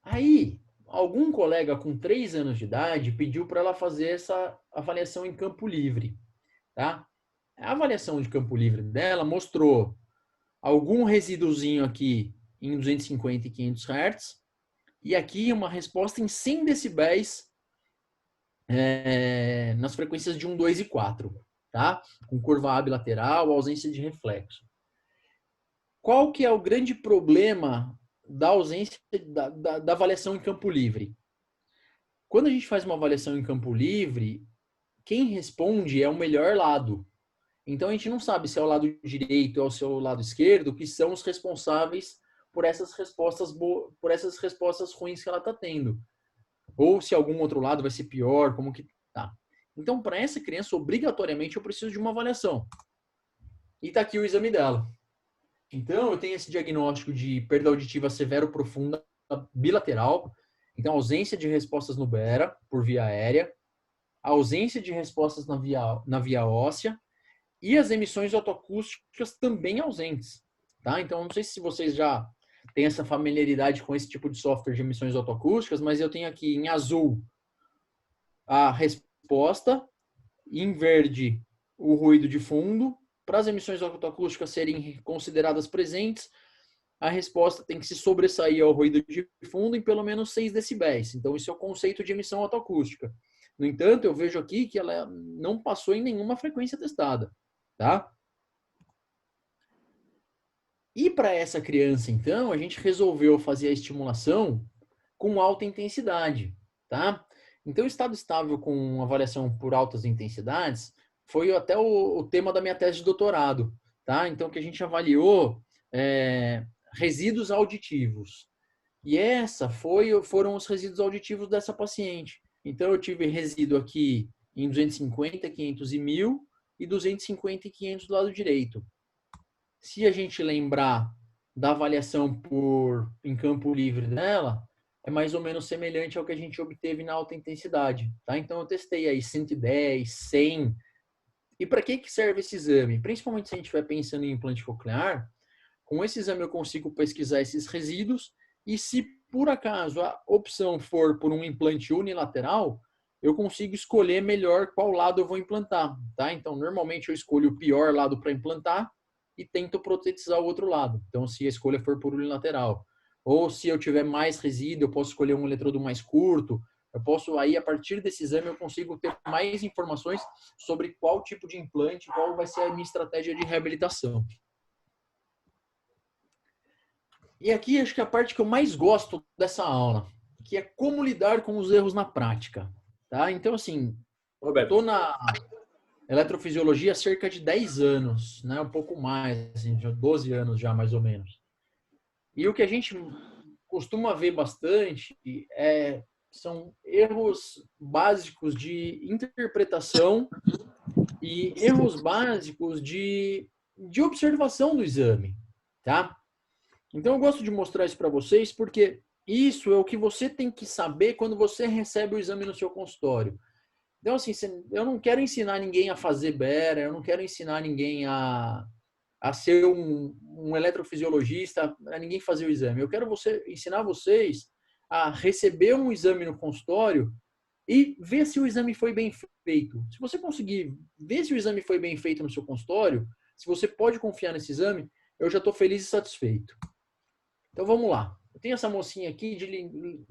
Aí, algum colega com 3 anos de idade pediu para ela fazer essa avaliação em campo livre, tá? A avaliação de campo livre dela mostrou algum resíduozinho aqui em 250 e 500 Hz e aqui uma resposta em 100 decibéis nas frequências de 1, 2 e 4, tá? Com curva A bilateral, ausência de reflexo. Qual que é o grande problema da ausência da avaliação em campo livre? Quando a gente faz uma avaliação em campo livre, quem responde é o melhor lado. Então a gente não sabe se é o lado direito ou se é o lado esquerdo que são os responsáveis por essas respostas ruins que ela está tendo. Ou se algum outro lado vai ser pior, como que tá. Então, para essa criança, obrigatoriamente eu preciso de uma avaliação. E está aqui o exame dela. Então, eu tenho esse diagnóstico de perda auditiva severo profunda bilateral. Então, ausência de respostas no BERA, por via aérea, ausência de respostas na via óssea e as emissões otoacústicas também ausentes. Tá? Então, não sei se vocês já têm essa familiaridade com esse tipo de software de emissões otoacústicas, mas eu tenho aqui em azul a resposta, em verde o ruído de fundo. Para as emissões otoacústicas serem consideradas presentes, a resposta tem que se sobressair ao ruído de fundo em pelo menos 6 decibéis. Então, isso é o conceito de emissão otoacústica. No entanto, eu vejo aqui que ela não passou em nenhuma frequência testada, tá? E para essa criança, então, a gente resolveu fazer a estimulação com alta intensidade, tá? Então, o estado estável com avaliação por altas intensidades foi até o tema da minha tese de doutorado, tá? Então, que a gente avaliou resíduos auditivos. E foram os resíduos auditivos dessa paciente. Então, eu tive resíduo aqui em 250, 500 e 1000 e 250 e 500 do lado direito. Se a gente lembrar da avaliação em campo livre dela, é mais ou menos semelhante ao que a gente obteve na alta intensidade, tá? Então, eu testei aí 110, 100. E para que serve esse exame? Principalmente se a gente estiver pensando em implante coclear, com esse exame eu consigo pesquisar esses resíduos e se por acaso a opção for por um implante unilateral, eu consigo escolher melhor qual lado eu vou implantar, tá? Então, normalmente eu escolho o pior lado para implantar e tento protetizar o outro lado. Então, se a escolha for por unilateral. Ou se eu tiver mais resíduo, eu posso escolher um eletrodo mais curto. Eu posso aí, a partir desse exame, eu consigo ter mais informações sobre qual tipo de implante, qual vai ser a minha estratégia de reabilitação. E aqui acho que a parte que eu mais gosto dessa aula, que é como lidar com os erros na prática, tá? Então, assim, Roberto, eu tô na eletrofisiologia há cerca de 10 anos, né? Um pouco mais, assim, 12 anos já, mais ou menos. E o que a gente costuma ver bastante são erros básicos de interpretação e erros básicos de observação do exame, tá? Então eu gosto de mostrar isso para vocês porque isso é o que você tem que saber quando você recebe o exame no seu consultório. Então, assim, eu não quero ensinar ninguém a fazer BERA, eu não quero ensinar ninguém a ser um eletrofisiologista, a ninguém fazer o exame. Eu quero ensinar vocês a receber um exame no consultório e ver se o exame foi bem feito. Se você conseguir ver se o exame foi bem feito no seu consultório, se você pode confiar nesse exame, eu já estou feliz e satisfeito. Então vamos lá. Eu tenho essa mocinha aqui,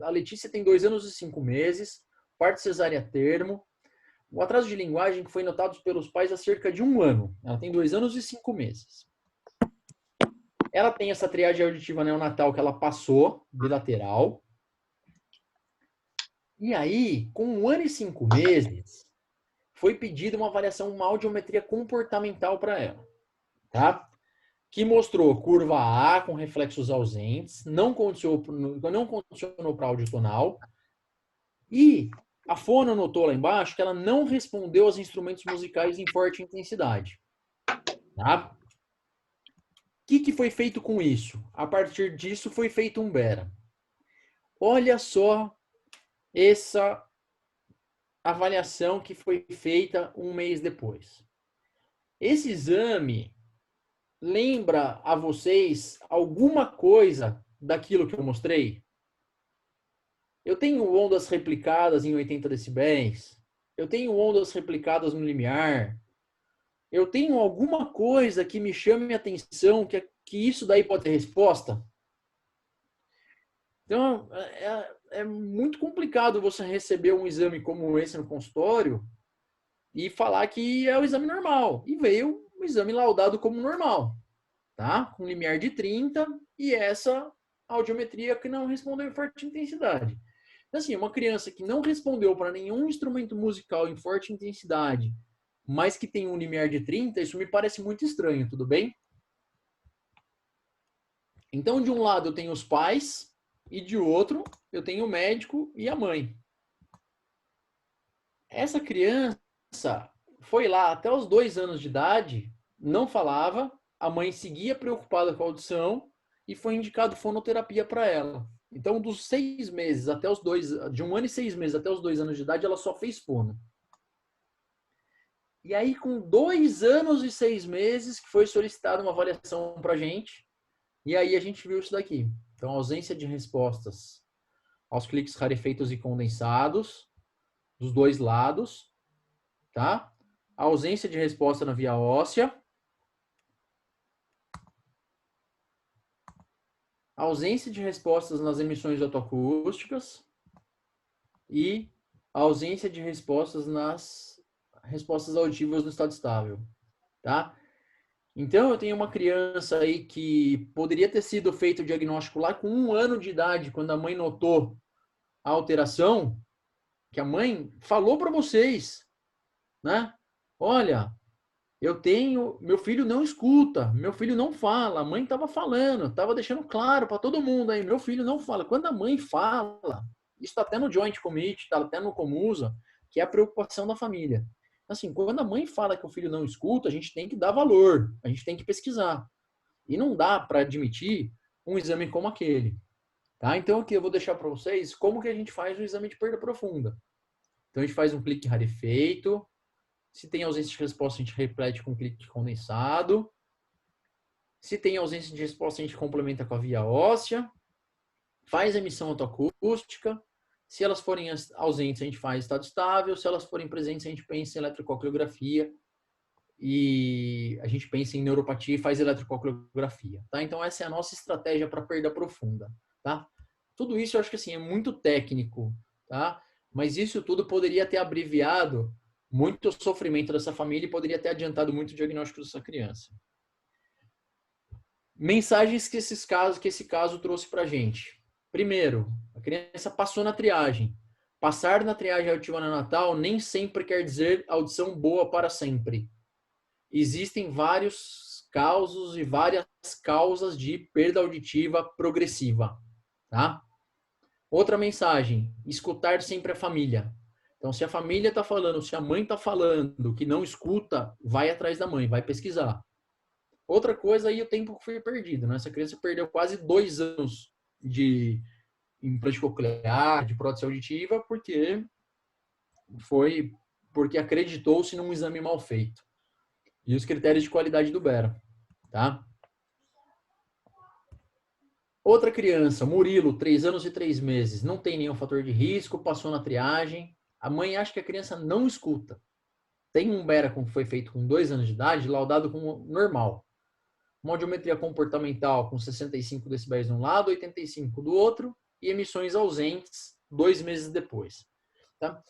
a Letícia tem 2 anos e 5 meses, parte cesárea termo. O atraso de linguagem que foi notado pelos pais há cerca de 1 ano. Ela tem 2 anos e 5 meses. Ela tem essa triagem auditiva neonatal que ela passou, bilateral. E aí, com 1 ano e 5 meses, foi pedida uma avaliação, uma audiometria comportamental para ela. Tá? Que mostrou curva A com reflexos ausentes, não condicionou para audiotonal. E a fono notou lá embaixo que ela não respondeu aos instrumentos musicais em forte intensidade. Tá? O que foi feito com isso? A partir disso foi feito um BERA. Olha só essa avaliação que foi feita 1 mês depois. Esse exame lembra a vocês alguma coisa daquilo que eu mostrei? Eu tenho ondas replicadas em 80 decibéis. Eu tenho ondas replicadas no limiar. Eu tenho alguma coisa que me chame a atenção que isso daí pode ter resposta? Então, é muito complicado você receber um exame como esse no consultório e falar que é o exame normal. E veio o exame laudado como normal, tá? Com limiar de 30 e essa audiometria que não respondeu em forte intensidade. Então, assim, uma criança que não respondeu para nenhum instrumento musical em forte intensidade, mas que tem um limiar de 30, isso me parece muito estranho, tudo bem? Então, de um lado eu tenho os pais e de outro eu tenho o médico e a mãe. Essa criança foi lá até os 2 anos de idade, não falava, a mãe seguia preocupada com a audição e foi indicado fonoterapia para ela. Então, dos 6 meses até os 2, de 1 ano e 6 meses até os 2 anos de idade, ela só fez fono. E aí, com 2 anos e 6 meses, que foi solicitada uma avaliação para a gente, e aí a gente viu isso daqui. Então, ausência de respostas aos cliques rarefeitos e condensados, dos 2 lados, tá? A ausência de resposta na via óssea, a ausência de respostas nas emissões autoacústicas e a ausência de respostas nas respostas auditivas no estado estável, tá? Então, eu tenho uma criança aí que poderia ter sido feito o diagnóstico lá com 1 ano de idade, quando a mãe notou a alteração, que a mãe falou para vocês, né? Olha, meu filho não escuta, meu filho não fala, a mãe estava falando, estava deixando claro para todo mundo aí, meu filho não fala. Quando a mãe fala, isso está até no Joint Committee, está até no Comusa, que é a preocupação da família. Assim, quando a mãe fala que o filho não escuta, a gente tem que dar valor, a gente tem que pesquisar. E não dá para admitir um exame como aquele. Tá? Então aqui eu vou deixar para vocês como que a gente faz o exame de perda profunda. Então a gente faz um clique rarefeito. Se tem ausência de resposta, a gente repete com clique condensado. Se tem ausência de resposta, a gente complementa com a via óssea. Faz emissão autoacústica. Se elas forem ausentes, a gente faz estado estável. Se elas forem presentes, a gente pensa em eletrococriografia. E a gente pensa em neuropatia e faz eletrococriografia. Tá? Então essa é a nossa estratégia para perda profunda. Tá? Tudo isso eu acho que assim, é muito técnico. Tá? Mas isso tudo poderia ter abreviado muito sofrimento dessa família e poderia ter adiantado muito o diagnóstico dessa criança. Mensagens que esse caso trouxe para a gente. Primeiro, a criança passou na triagem. Passar na triagem auditiva neonatal nem sempre quer dizer audição boa para sempre. Existem vários causos e várias causas de perda auditiva progressiva. Tá? Outra mensagem, escutar sempre a família. Então, se a família está falando, se a mãe está falando que não escuta, vai atrás da mãe, vai pesquisar. Outra coisa aí, o tempo foi perdido, né? Essa criança perdeu quase 2 anos de implante coclear, de prótese auditiva, porque acreditou-se num exame mal feito. E os critérios de qualidade do Bera, tá? Outra criança, Murilo, 3 anos e 3 meses, não tem nenhum fator de risco, passou na triagem. A mãe acha que a criança não escuta. Tem um Bera que foi feito com 2 anos de idade, laudado como normal. Uma audiometria comportamental com 65 decibéis de um lado, 85 do outro, e emissões ausentes 2 meses depois. Tá?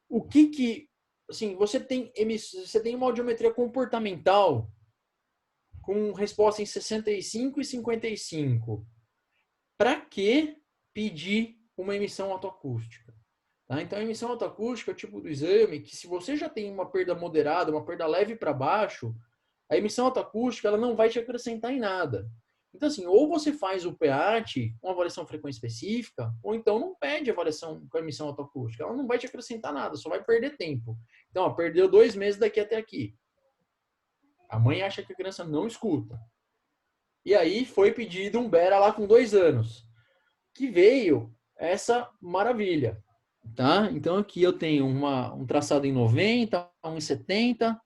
O que assim, você tem uma audiometria comportamental com resposta em 65 e 55. Para que pedir uma emissão autoacústica? Tá? Então, a emissão autoacústica é o tipo do exame que, se você já tem uma perda moderada, uma perda leve para baixo, a emissão autoacústica ela não vai te acrescentar em nada. Então, assim, ou você faz o PEAT, uma avaliação frequência específica, ou então não pede avaliação com a emissão autoacústica. Ela não vai te acrescentar nada, só vai perder tempo. Então, ó, perdeu 2 meses daqui até aqui. A mãe acha que a criança não escuta. E aí foi pedido um Bera lá com 2 anos, que veio essa maravilha. Tá? Então aqui eu tenho um traçado em 90, um em 70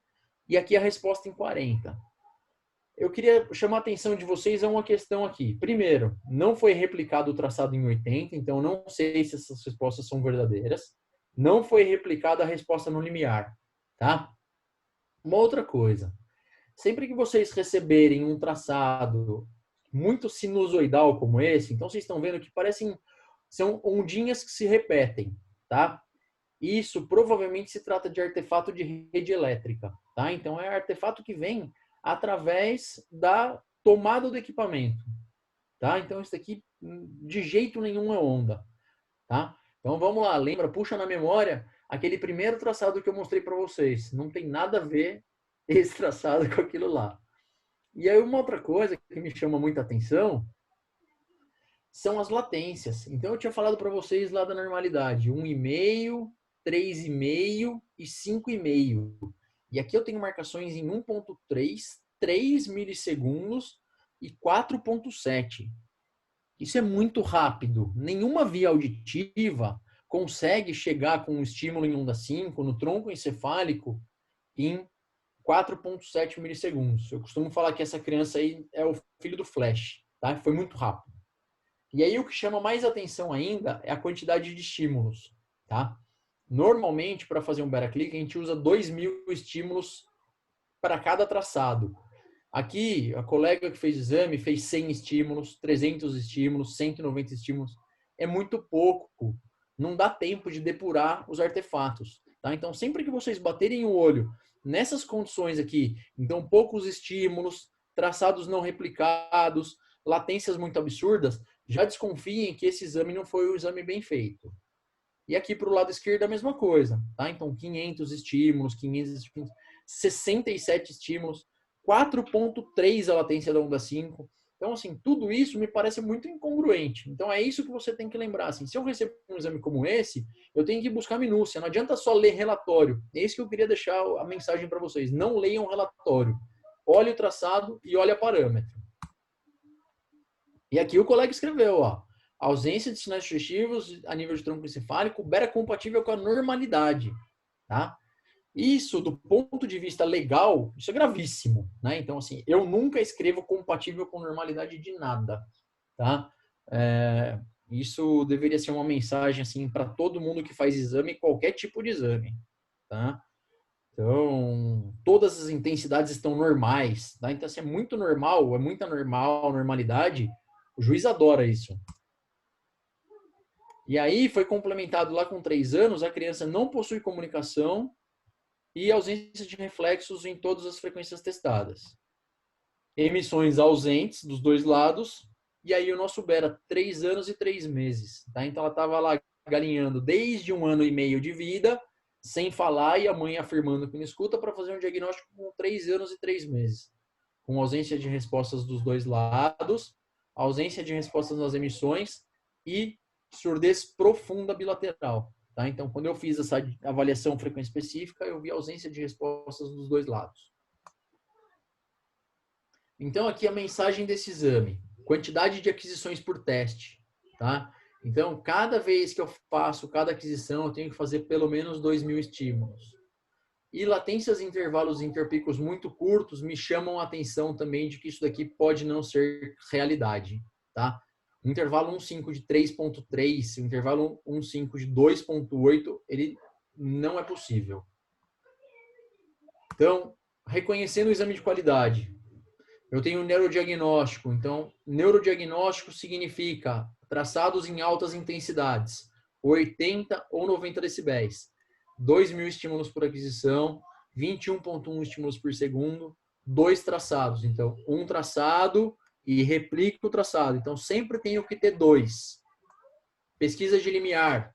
e aqui a resposta em 40. Eu queria chamar a atenção de vocês a uma questão aqui. Primeiro, não foi replicado o traçado em 80, então eu não sei se essas respostas são verdadeiras. Não foi replicada a resposta no limiar. Tá? Uma outra coisa. Sempre que vocês receberem um traçado muito sinusoidal como esse, então vocês estão vendo que são ondinhas que se repetem, tá? Isso provavelmente se trata de artefato de rede elétrica, tá? Então é artefato que vem através da tomada do equipamento, tá? Então isso aqui de jeito nenhum é onda, tá? Então vamos lá, lembra, puxa na memória aquele primeiro traçado que eu mostrei para vocês. Não tem nada a ver esse traçado com aquilo lá. E aí uma outra coisa que me chama muita atenção são as latências. Então eu tinha falado para vocês lá da normalidade, 1,5, 3,5 e 5,5. E aqui eu tenho marcações em 1,3, 3 milissegundos e 4,7. Isso é muito rápido. Nenhuma via auditiva consegue chegar com um estímulo em onda 5 no tronco encefálico em 4,7 milissegundos. Eu costumo falar que essa criança aí é o filho do Flash, tá? Foi muito rápido. E aí o que chama mais atenção ainda é a quantidade de estímulos, tá? Normalmente, para fazer um beta click, a gente usa 2.000 estímulos para cada traçado. Aqui, a colega que fez o exame fez 100 estímulos, 300 estímulos, 190 estímulos. É muito pouco não dá tempo de depurar os artefatos. Tá? Então, sempre que vocês baterem o olho nessas condições aqui, então poucos estímulos, traçados não replicados, latências muito absurdas, já desconfiem que esse exame não foi um exame bem feito. E aqui para o lado esquerdo a mesma coisa. Tá? Então, 500 estímulos, 67 estímulos, 4,3 a latência da onda 5. Então, assim, tudo isso me parece muito incongruente. Então, é isso que você tem que lembrar. Assim, se eu receber um exame como esse, eu tenho que buscar minúcia. Não adianta só ler relatório. É isso que eu queria deixar a mensagem para vocês. Não leiam relatório. Olhe o traçado e olhe a parâmetro. E aqui o colega escreveu, ó. Ausência de sinais sugestivos a nível de tronco encefálico era compatível com a normalidade. Tá? Isso, do ponto de vista legal, isso é gravíssimo, né? Então, assim, eu nunca escrevo compatível com normalidade de nada, tá? Isso deveria ser uma mensagem, assim, para todo mundo que faz exame, qualquer tipo de exame, tá? Então, todas as intensidades estão normais, tá? Então, assim, é muito normal, é muita normalidade, o juiz adora isso. E aí, foi complementado lá com 3 anos, a criança não possui comunicação, e ausência de reflexos em todas as frequências testadas. Emissões ausentes dos dois lados, e aí o nosso Bera, 3 anos e 3 meses. Tá? Então ela estava lá galinhando desde 1 ano e meio de vida, sem falar, e a mãe afirmando que não escuta, para fazer um diagnóstico com 3 anos e 3 meses. Com ausência de respostas dos dois lados, ausência de respostas nas emissões e surdez profunda bilateral. Tá? Então, quando eu fiz essa avaliação frequência específica, eu vi ausência de respostas dos dois lados. Então, aqui a mensagem desse exame. Quantidade de aquisições por teste. Tá? Então, cada vez que eu faço cada aquisição, eu tenho que fazer pelo menos 2.000 estímulos. E latências em intervalos interpicos muito curtos me chamam a atenção também de que isso daqui pode não ser realidade. Tá? O intervalo 1,5 de 3,3, o intervalo 1,5 de 2,8, ele não é possível. Então, reconhecendo o exame de qualidade, eu tenho um neurodiagnóstico. Então, neurodiagnóstico significa traçados em altas intensidades, 80 ou 90 decibéis, 2.000 estímulos por aquisição, 21,1 estímulos por segundo, 2 traçados. Então, um traçado e replica o traçado. Então, sempre tenho que ter 2. Pesquisa de limiar.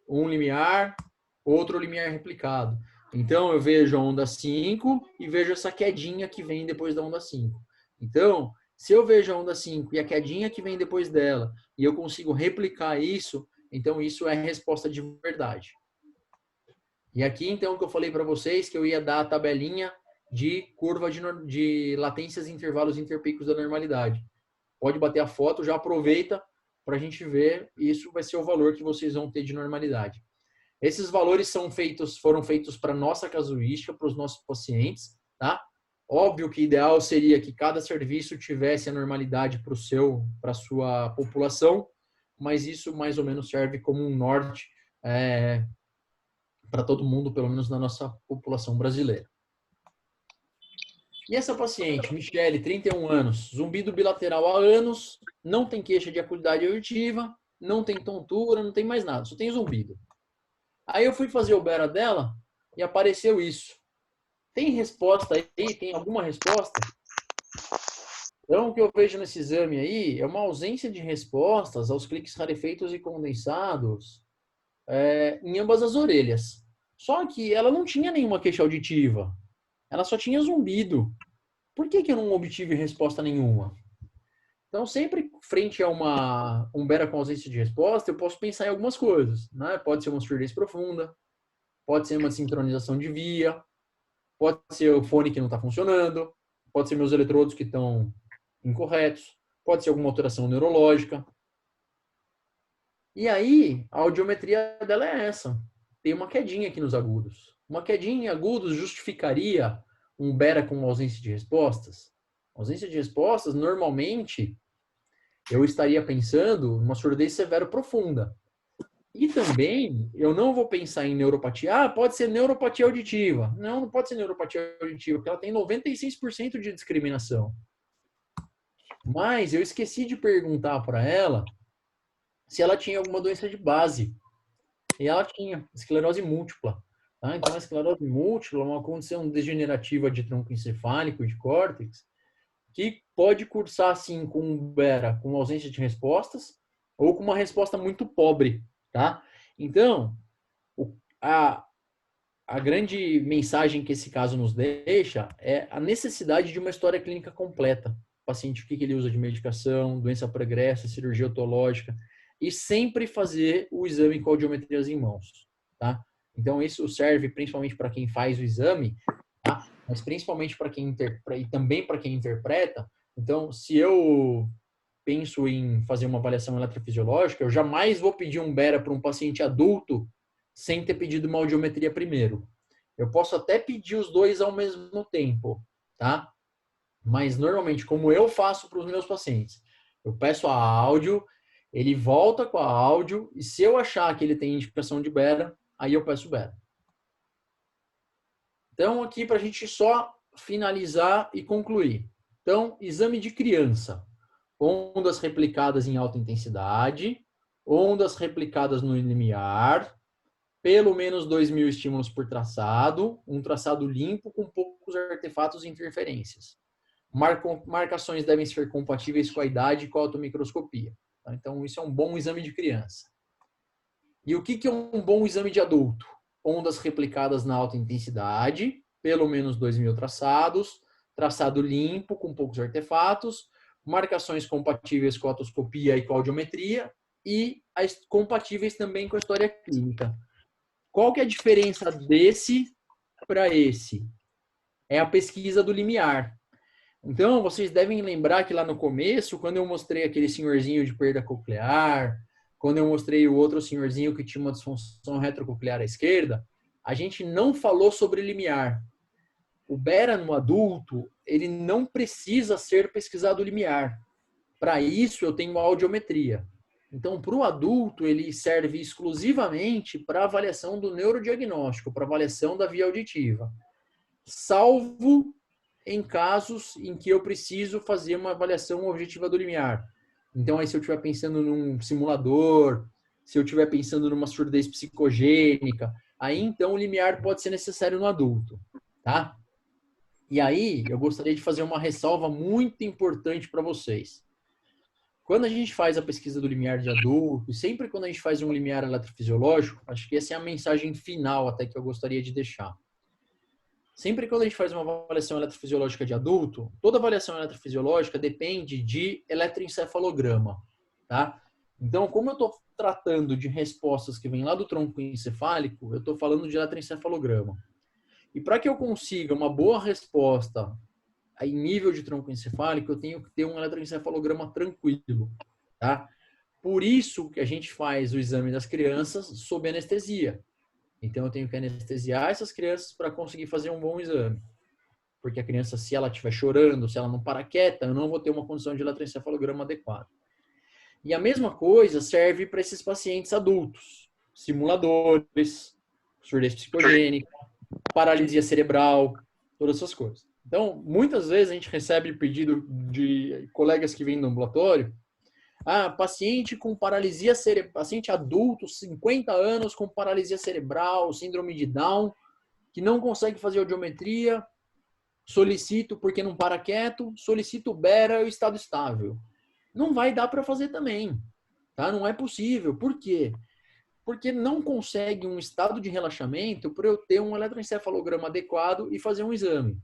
Um limiar, outro limiar replicado. Então, eu vejo a onda 5 e vejo essa quedinha que vem depois da onda 5. Então, se eu vejo a onda 5 e a quedinha que vem depois dela, e eu consigo replicar isso, então isso é resposta de verdade. E aqui, então, o que eu falei para vocês, que eu ia dar a tabelinha de curva de latências e intervalos interpicos da normalidade. Pode bater a foto, já aproveita para a gente ver. Isso vai ser o valor que vocês vão ter de normalidade. Esses valores foram feitos para nossa casuística, para os nossos pacientes, tá? Óbvio que o ideal seria que cada serviço tivesse a normalidade para a sua população, mas isso mais ou menos serve como um norte para todo mundo, pelo menos na nossa população brasileira. E essa paciente, Michele, 31 anos, zumbido bilateral há anos, não tem queixa de acuidade auditiva, não tem tontura, não tem mais nada, só tem zumbido. Aí eu fui fazer o Bera dela e apareceu isso. Tem resposta aí? Tem alguma resposta? Então, o que eu vejo nesse exame aí é uma ausência de respostas aos cliques rarefeitos e condensados em ambas as orelhas. Só que ela não tinha nenhuma queixa auditiva. Ela só tinha zumbido. Por que eu não obtive resposta nenhuma? Então, sempre frente a um Bera com ausência de resposta, eu posso pensar em algumas coisas. Né? Pode ser uma surdez profunda, pode ser uma sincronização de via, pode ser o fone que não está funcionando, pode ser meus eletrodos que estão incorretos, pode ser alguma alteração neurológica. E aí, a audiometria dela é essa. Tem uma quedinha aqui nos agudos. Uma quedinha em agudos justificaria um Bera com ausência de respostas? Ausência de respostas, normalmente, eu estaria pensando numa surdez severo profunda. E também, eu não vou pensar em neuropatia. Ah, pode ser neuropatia auditiva. Não, não pode ser neuropatia auditiva, porque ela tem 96% de discriminação. Mas eu esqueci de perguntar para ela se ela tinha alguma doença de base. e ela tinha esclerose múltipla. Tá? Então, a esclerose múltipla é uma condição degenerativa de tronco encefálico, de córtex, que pode cursar, assim, com BERA, com ausência de respostas, ou com uma resposta muito pobre, tá? Então, a, a grande mensagem que esse caso nos deixa é a necessidade de uma história clínica completa. O paciente, o que ele usa de medicação, doença pregressa, cirurgia otológica, e sempre fazer o exame com audiometrias em mãos, tá? Então, isso serve principalmente para quem faz o exame, tá? Mas principalmente para quem interpreta e também para quem interpreta. Então, se eu penso em fazer uma avaliação eletrofisiológica, eu jamais vou pedir um BERA para um paciente adulto sem ter pedido uma audiometria primeiro. Eu posso até pedir os dois ao mesmo tempo, tá? Mas normalmente, como eu faço para os meus pacientes, eu peço a áudio, ele volta com a áudio, e se eu achar que ele tem indicação de BERA, aí eu peço BERA. Então, aqui para a gente só finalizar e concluir. Então, exame de criança. Ondas replicadas em alta intensidade, ondas replicadas no limiar, pelo menos 2.000 estímulos por traçado, um traçado limpo com poucos artefatos e interferências. Marcações devem ser compatíveis com a idade e com a automicroscopia. Então, isso é um bom exame de criança. E o que é um bom exame de adulto? Ondas replicadas na alta intensidade, pelo menos 2.000 traçados, traçado limpo com poucos artefatos, marcações compatíveis com a otoscopia e com a audiometria e compatíveis também com a história clínica. Qual que é a diferença desse para esse? É a pesquisa do limiar. Então, vocês devem lembrar que lá no começo, quando eu mostrei aquele senhorzinho de perda coclear, quando eu mostrei o outro senhorzinho que tinha uma disfunção retrococlear à esquerda, a gente não falou sobre limiar. O BERA no adulto, ele não precisa ser pesquisado limiar. Para isso, eu tenho a audiometria. Então, para o adulto, ele serve exclusivamente para avaliação do neurodiagnóstico, para avaliação da via auditiva. Salvo em casos em que eu preciso fazer uma avaliação objetiva do limiar. Então, aí se eu estiver pensando num simulador, se eu estiver pensando numa surdez psicogênica, aí então o limiar pode ser necessário no adulto, tá? E aí, eu gostaria de fazer uma ressalva muito importante para vocês. Quando a gente faz a pesquisa do limiar de adulto, e sempre quando a gente faz um limiar eletrofisiológico, acho que essa é a mensagem final até que eu gostaria de deixar. Sempre quando a gente faz uma avaliação eletrofisiológica de adulto, toda avaliação eletrofisiológica depende de eletroencefalograma, tá? Então, como eu estou tratando de respostas que vêm lá do tronco encefálico, eu estou falando de eletroencefalograma. E para que eu consiga uma boa resposta em nível de tronco encefálico, eu tenho que ter um eletroencefalograma tranquilo, tá? Por isso que a gente faz o exame das crianças sob anestesia. Então, eu tenho que anestesiar essas crianças para conseguir fazer um bom exame. Porque a criança, se ela estiver chorando, se ela não para quieta, eu não vou ter uma condição de eletroencefalograma adequada. E a mesma coisa serve para esses pacientes adultos. Simuladores, surdez psicogênica, paralisia cerebral, todas essas coisas. Então, muitas vezes a gente recebe pedido de colegas que vêm no ambulatório, paciente com paralisia cerebral, paciente adulto, 50 anos, com paralisia cerebral, síndrome de Down, que não consegue fazer audiometria, solicito porque não para quieto, solicito BERA e estado estável. Não vai dar para fazer também, tá? Não é possível. Por quê? Porque não consegue um estado de relaxamento para eu ter um eletroencefalograma adequado e fazer um exame.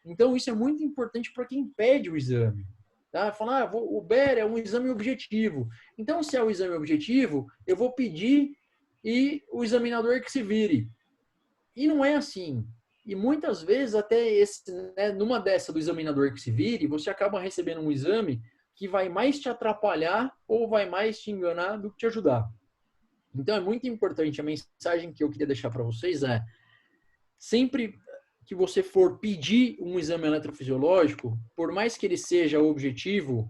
Então, isso é muito importante para quem pede o exame. Tá? Falar, o BERA é um exame objetivo. Então, se é o exame objetivo, eu vou pedir e o examinador que se vire. E não é assim. E muitas vezes, até numa dessa do examinador que se vire, você acaba recebendo um exame que vai mais te atrapalhar ou vai mais te enganar do que te ajudar. Então, é muito importante. A mensagem que eu queria deixar para vocês é: sempre que você for pedir um exame eletrofisiológico, por mais que ele seja objetivo,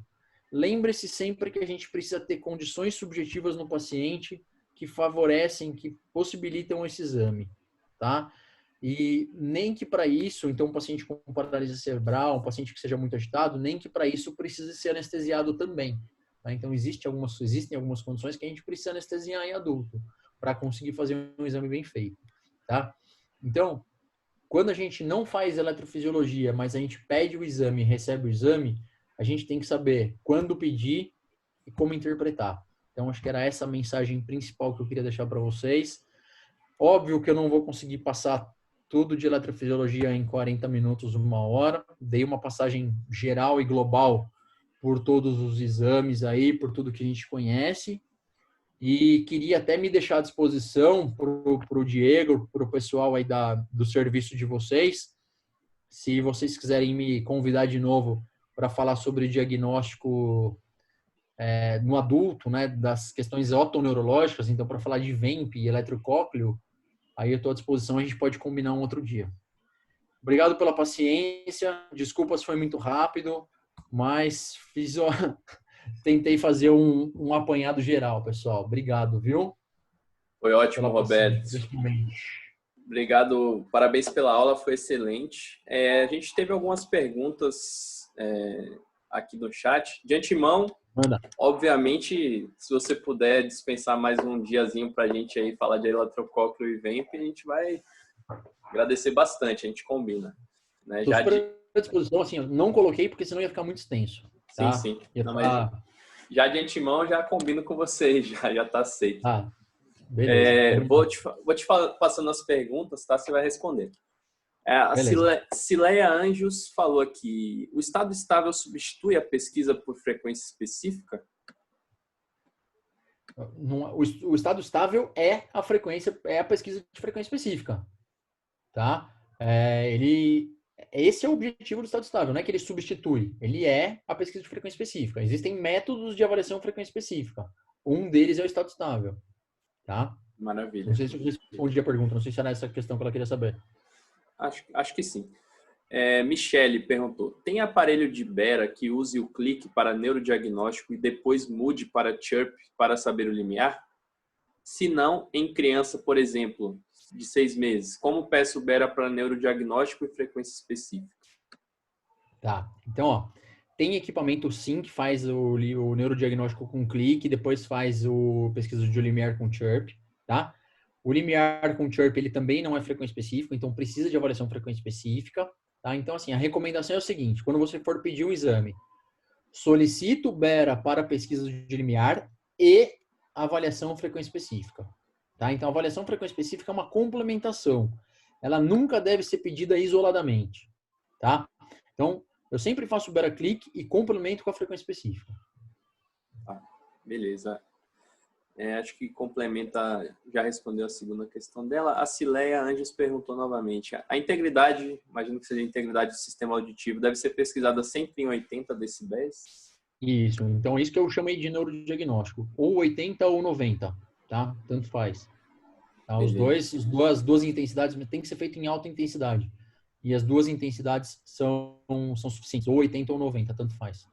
lembre-se sempre que a gente precisa ter condições subjetivas no paciente que favorecem, que possibilitam esse exame, tá? E nem que para isso, então um paciente com paralisia cerebral, um paciente que seja muito agitado, nem que para isso precise ser anestesiado também. Tá? Então existem algumas condições que a gente precisa anestesiar em adulto. para conseguir fazer um exame bem feito, tá? Então, quando a gente não faz eletrofisiologia, mas a gente pede o exame e recebe o exame, a gente tem que saber quando pedir e como interpretar. Então, acho que era essa a mensagem principal que eu queria deixar para vocês. Óbvio que eu não vou conseguir passar tudo de eletrofisiologia em 40 minutos, 1 hora. Dei uma passagem geral e global por todos os exames aí, por tudo que a gente conhece. E queria até me deixar à disposição para o Diego, para o pessoal aí do serviço de vocês. Se vocês quiserem me convidar de novo para falar sobre diagnóstico no adulto, né, das questões otoneurológicas, então para falar de VEMP e eletrocócleo, aí eu estou à disposição, a gente pode combinar um outro dia. Obrigado pela paciência, desculpa se foi muito rápido, mas tentei fazer um apanhado geral, pessoal. Obrigado, viu? Foi ótimo, Roberto. Obrigado, parabéns pela aula, foi excelente. A gente teve algumas perguntas aqui no chat. De antemão, manda. Obviamente, se você puder dispensar mais um diazinho para a gente aí falar de eletrocócleo e VEMP, a gente vai agradecer bastante, a gente combina. Né? Estou super à disposição, assim, eu não coloquei porque senão ia ficar muito extenso. Tá? Sim. Não, mas já de antemão, já combino com vocês, já está aceito. Beleza. Vou te passando as perguntas, tá? Você vai responder. A Cileia Anjos falou aqui, o estado estável substitui a pesquisa por frequência específica? O estado estável é a pesquisa de frequência específica, tá? Esse é o objetivo do estado estável, não é que ele substitui, ele é a pesquisa de frequência específica. Existem métodos de avaliação de frequência específica. Um deles é o estado estável, tá? Maravilha. Não sei se eu respondi a pergunta, não sei se era essa questão que ela queria saber. Acho que sim. Michele perguntou, tem aparelho de Bera que use o clique para neurodiagnóstico e depois mude para chirp para saber o limiar? Se não, em criança, por exemplo, de 6 meses, como peço Bera para neurodiagnóstico e frequência específica? Tá, então, tem equipamento sim que faz o neurodiagnóstico com clique e depois faz o pesquisa de limiar com chirp, tá? O limiar com chirp, ele também não é frequência específica, então precisa de avaliação frequência específica, tá? Então, assim, a recomendação é o seguinte, quando você for pedir um exame, solicita o Bera para pesquisa de limiar e avaliação frequência específica, tá? Então, a avaliação frequência específica é uma complementação. Ela nunca deve ser pedida isoladamente, tá? Então, eu sempre faço o Bera clique e complemento com a frequência específica. Beleza. Acho que complementa, já respondeu a segunda questão dela. A Cileia Anjos perguntou novamente. A integridade, imagino que seja a integridade do sistema auditivo, deve ser pesquisada sempre em 80 decibéis? Isso. Então, isso que eu chamei de neurodiagnóstico. Ou 80 ou 90, tá? Tanto faz. Tá? As duas intensidades tem que ser feito em alta intensidade. E as duas intensidades são suficientes. Ou 80 ou 90, tanto faz.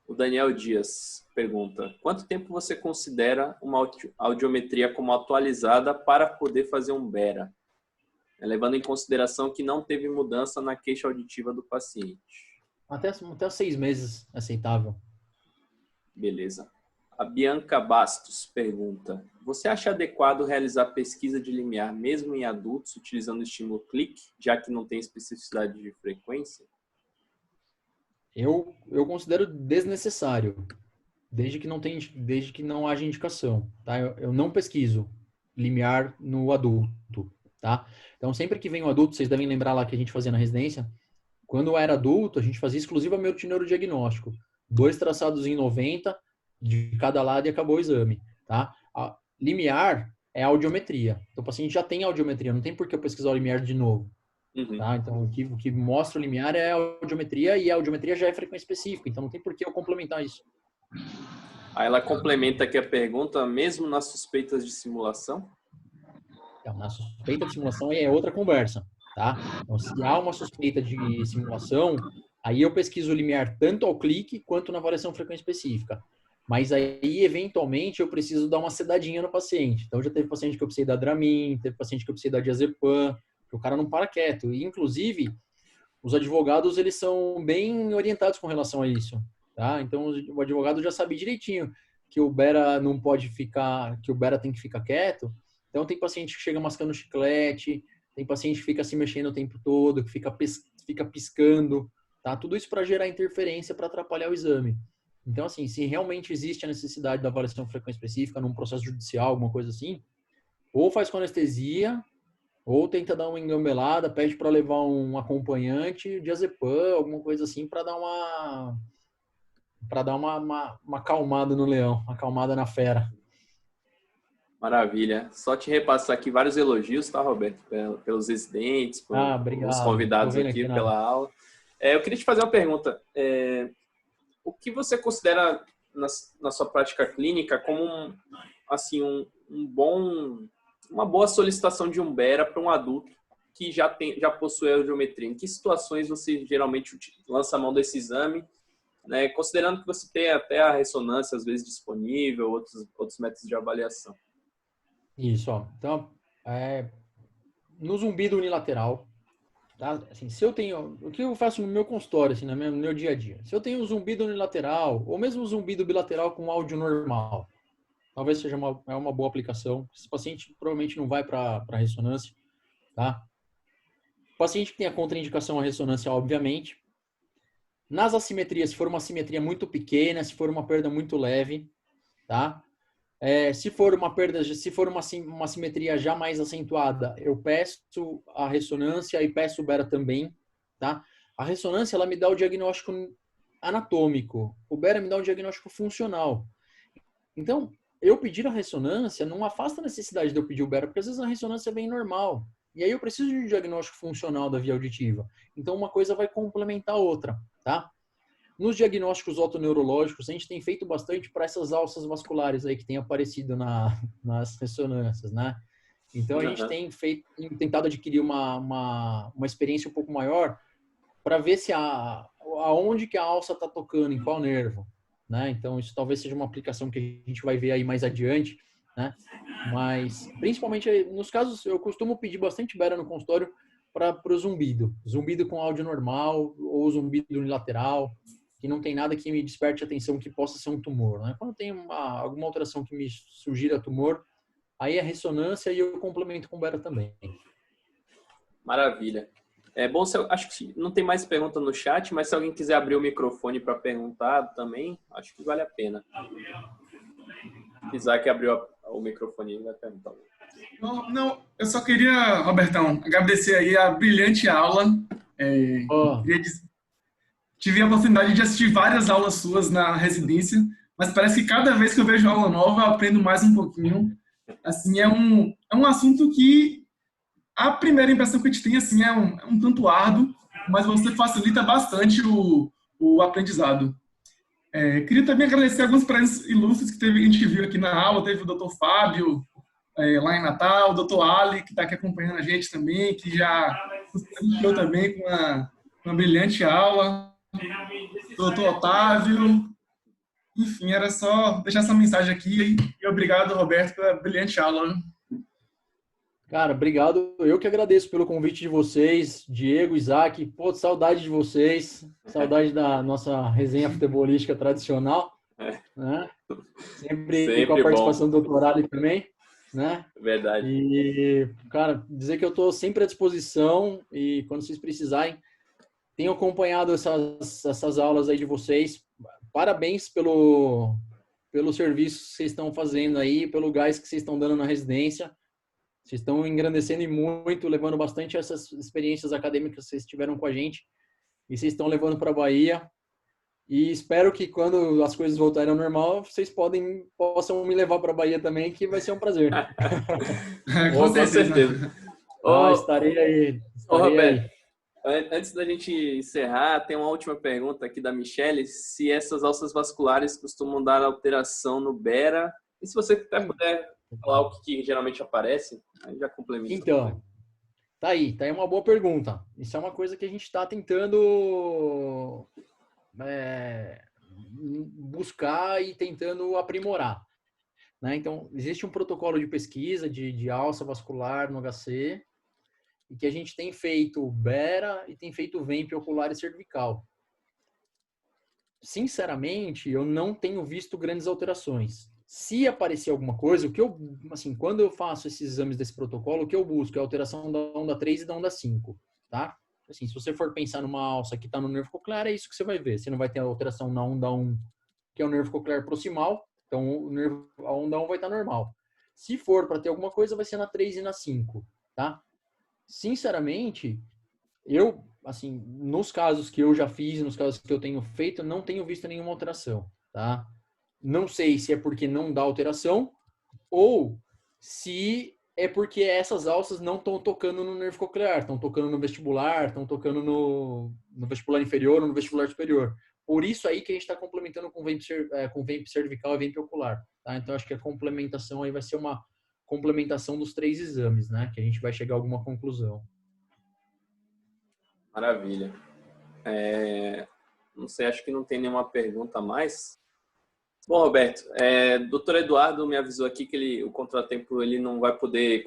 O Daniel Dias pergunta, quanto tempo você considera uma audiometria como atualizada para poder fazer um Bera? Levando em consideração que não teve mudança na queixa auditiva do paciente. Até 6 meses aceitável. Beleza. A Bianca Bastos pergunta, você acha adequado realizar pesquisa de limiar mesmo em adultos utilizando o estímulo clique, já que não tem especificidade de frequência? Eu considero desnecessário, desde que não haja indicação, tá? Eu não pesquiso limiar no adulto, tá? Então, sempre que vem o adulto, vocês devem lembrar lá que a gente fazia na residência, quando eu era adulto, a gente fazia exclusivamente o neurodiagnóstico. 2 traçados em 90, de cada lado e acabou o exame, tá? A limiar é a audiometria. Então, o paciente já tem audiometria, não tem por que eu pesquisar o limiar de novo. Uhum. Tá? Então, o que mostra o limiar é a audiometria e a audiometria já é frequência específica, então não tem por que eu complementar isso. Aí ela complementa aqui a pergunta, mesmo nas suspeitas de simulação? Então, na suspeita de simulação aí é outra conversa, tá? Então, se há uma suspeita de simulação, aí eu pesquiso o limiar tanto ao clique quanto na avaliação frequência específica. Mas aí, eventualmente, eu preciso dar uma sedadinha no paciente. Então, já teve paciente que eu precisei dar Dramin, teve paciente que eu precisei dar diazepam, o cara não para quieto. E, inclusive, os advogados, eles são bem orientados com relação a isso, tá? Então, o advogado já sabe direitinho que o Bera não pode ficar, que o Bera tem que ficar quieto Então, tem paciente que chega mascando chiclete, tem paciente que fica se mexendo o tempo todo, que fica piscando, tá? Tudo isso para gerar interferência, para atrapalhar o exame. Então, assim, se realmente existe a necessidade da avaliação frequência específica num processo judicial, alguma coisa assim, ou faz com anestesia, ou tenta dar uma engambelada, pede para levar um acompanhante, diazepam, alguma coisa assim, para dar uma acalmada no leão, uma acalmada na fera. Maravilha. Só te repassar aqui vários elogios, tá, Roberto? Pelos residentes, pelos Obrigado. convidados Tô vendo aqui, aqui pela aula. Eu queria te fazer uma pergunta. O que você considera na sua prática clínica como uma boa solicitação de Umbera para um adulto que já possui a audiometria? Em que situações você geralmente lança a mão desse exame, né, considerando que você tem até a ressonância às vezes disponível, outros métodos de avaliação? Isso, ó. Então, no zumbido unilateral, tá? Assim, se eu tenho, o que eu faço no meu consultório, assim, no meu dia a dia? Se eu tenho um zumbido unilateral, ou mesmo um zumbido bilateral com áudio normal, talvez seja uma boa aplicação. Esse paciente provavelmente não vai para ressonância, tá? O paciente que tem a contraindicação à ressonância, obviamente. Nas assimetrias, se for uma assimetria muito pequena, se for uma perda muito leve, tá? Se for uma assimetria já mais acentuada, eu peço a ressonância e peço o Bera também, tá? A ressonância, ela me dá o diagnóstico anatômico. O Bera me dá o diagnóstico funcional. Então, eu pedir a ressonância não afasta a necessidade de eu pedir o Bera, porque às vezes a ressonância vem normal. E aí eu preciso de um diagnóstico funcional da via auditiva. Então, uma coisa vai complementar a outra, tá? Nos diagnósticos otoneurológicos, a gente tem feito bastante para essas alças vasculares aí que tem aparecido nas ressonâncias, né? Então, a gente tem tentado adquirir uma experiência um pouco maior para ver se aonde que a alça está tocando, em qual nervo, né? Então, isso talvez seja uma aplicação que a gente vai ver aí mais adiante, né? Mas, principalmente nos casos, eu costumo pedir bastante Bera no consultório para o zumbido com áudio normal ou zumbido unilateral, que não tem nada que me desperte a atenção que possa ser um tumor, né? Quando tem alguma alteração que me sugira tumor, aí é ressonância e eu complemento com Bera também. Maravilha. Bom, acho que não tem mais pergunta no chat, mas se alguém quiser abrir o microfone para perguntar também, acho que vale a pena. Isaac abriu o microfone e vai perguntar. Não, eu só queria, Robertão, agradecer aí a brilhante aula. Tive a oportunidade de assistir várias aulas suas na residência, mas parece que cada vez que eu vejo aula nova, eu aprendo mais um pouquinho. Assim, é um assunto que a primeira impressão que a gente tem assim, é um tanto árduo, mas você facilita bastante o aprendizado. Queria também agradecer alguns presentes ilustres que a gente viu aqui na aula. Teve o Dr. Fábio, lá em Natal, o Dr. Ali, que está aqui acompanhando a gente também, que já nos presenteou também com uma brilhante aula. Dr. Otávio. Enfim, era só deixar essa mensagem aqui. E obrigado, Roberto, pela brilhante aula. Cara, obrigado. Eu que agradeço pelo convite de vocês, Diego, Isaac. Pô, saudade de vocês. Saudade da nossa resenha futebolística tradicional. Né? Sempre com a participação do Dr. Ali também. Né? Verdade. E, cara, dizer que eu estou sempre à disposição e quando vocês precisarem, tenho acompanhado essas aulas aí de vocês. Parabéns pelo serviço que vocês estão fazendo aí, pelo gás que vocês estão dando na residência. Vocês estão engrandecendo e muito, levando bastante essas experiências acadêmicas que vocês tiveram com a gente. E vocês estão levando para a Bahia. E espero que quando as coisas voltarem ao normal, vocês possam me levar para a Bahia também, que vai ser um prazer. Com certeza. Estarei aí. Roberto, antes da gente encerrar, tem uma última pergunta aqui da Michele. Se essas alças vasculares costumam dar alteração no Bera? E se você até puder falar o que geralmente aparece, aí já complementa. Então, tá aí uma boa pergunta. Isso é uma coisa que a gente está tentando buscar e tentando aprimorar. Né? Então, existe um protocolo de pesquisa de alça vascular no HC e que a gente tem feito Bera e tem feito VEMP ocular e cervical. Sinceramente, eu não tenho visto grandes alterações. Se aparecer alguma coisa, o que eu, assim, quando eu faço esses exames desse protocolo, o que eu busco é a alteração da onda 3 e da onda 5, tá? Assim, se você for pensar numa alça que está no nervo coclear, é isso que você vai ver. Você não vai ter alteração na onda 1, que é o nervo coclear proximal, então a onda 1 vai estar normal. Se for para ter alguma coisa, vai ser na 3 e na 5, tá? Sinceramente, eu, assim, nos casos que eu já fiz, nos casos que eu tenho feito, não tenho visto nenhuma alteração, tá? Não sei se é porque não dá alteração ou se é porque essas alças não estão tocando no nervo coclear, estão tocando no vestibular, estão tocando no vestibular inferior ou no vestibular superior. Por isso aí que a gente está complementando com VEMP cervical e VEMP ocular, tá? Então, acho que a complementação aí vai ser uma complementação dos 3 exames, né? Que a gente vai chegar a alguma conclusão. Maravilha. Não sei, acho que não tem nenhuma pergunta a mais. Bom, Roberto, Dr. Eduardo me avisou aqui que o contratempo ele não vai poder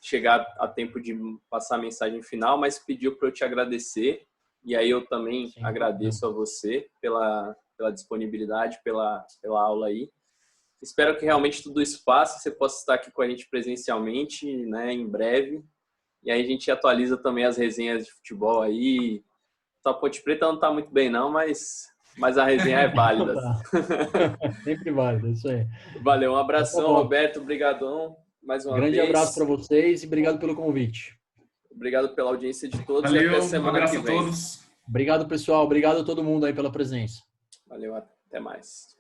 chegar a tempo de passar a mensagem final, mas pediu para eu te agradecer. E aí eu também agradeço a você pela disponibilidade, pela aula aí. Espero que realmente tudo isso passe, você possa estar aqui com a gente presencialmente, né, em breve. E aí a gente atualiza também as resenhas de futebol aí. A Ponte Preta não está muito bem não, mas a resenha é válida. Sempre válida, isso aí. Valeu, um abração, tá, Roberto, brigadão mais uma vez. Grande abraço para vocês e obrigado pelo convite. Obrigado pela audiência de todos. Valeu, e até semana um abraço que vem. a todos. Obrigado, pessoal. Obrigado a todo mundo aí pela presença. Valeu, até mais.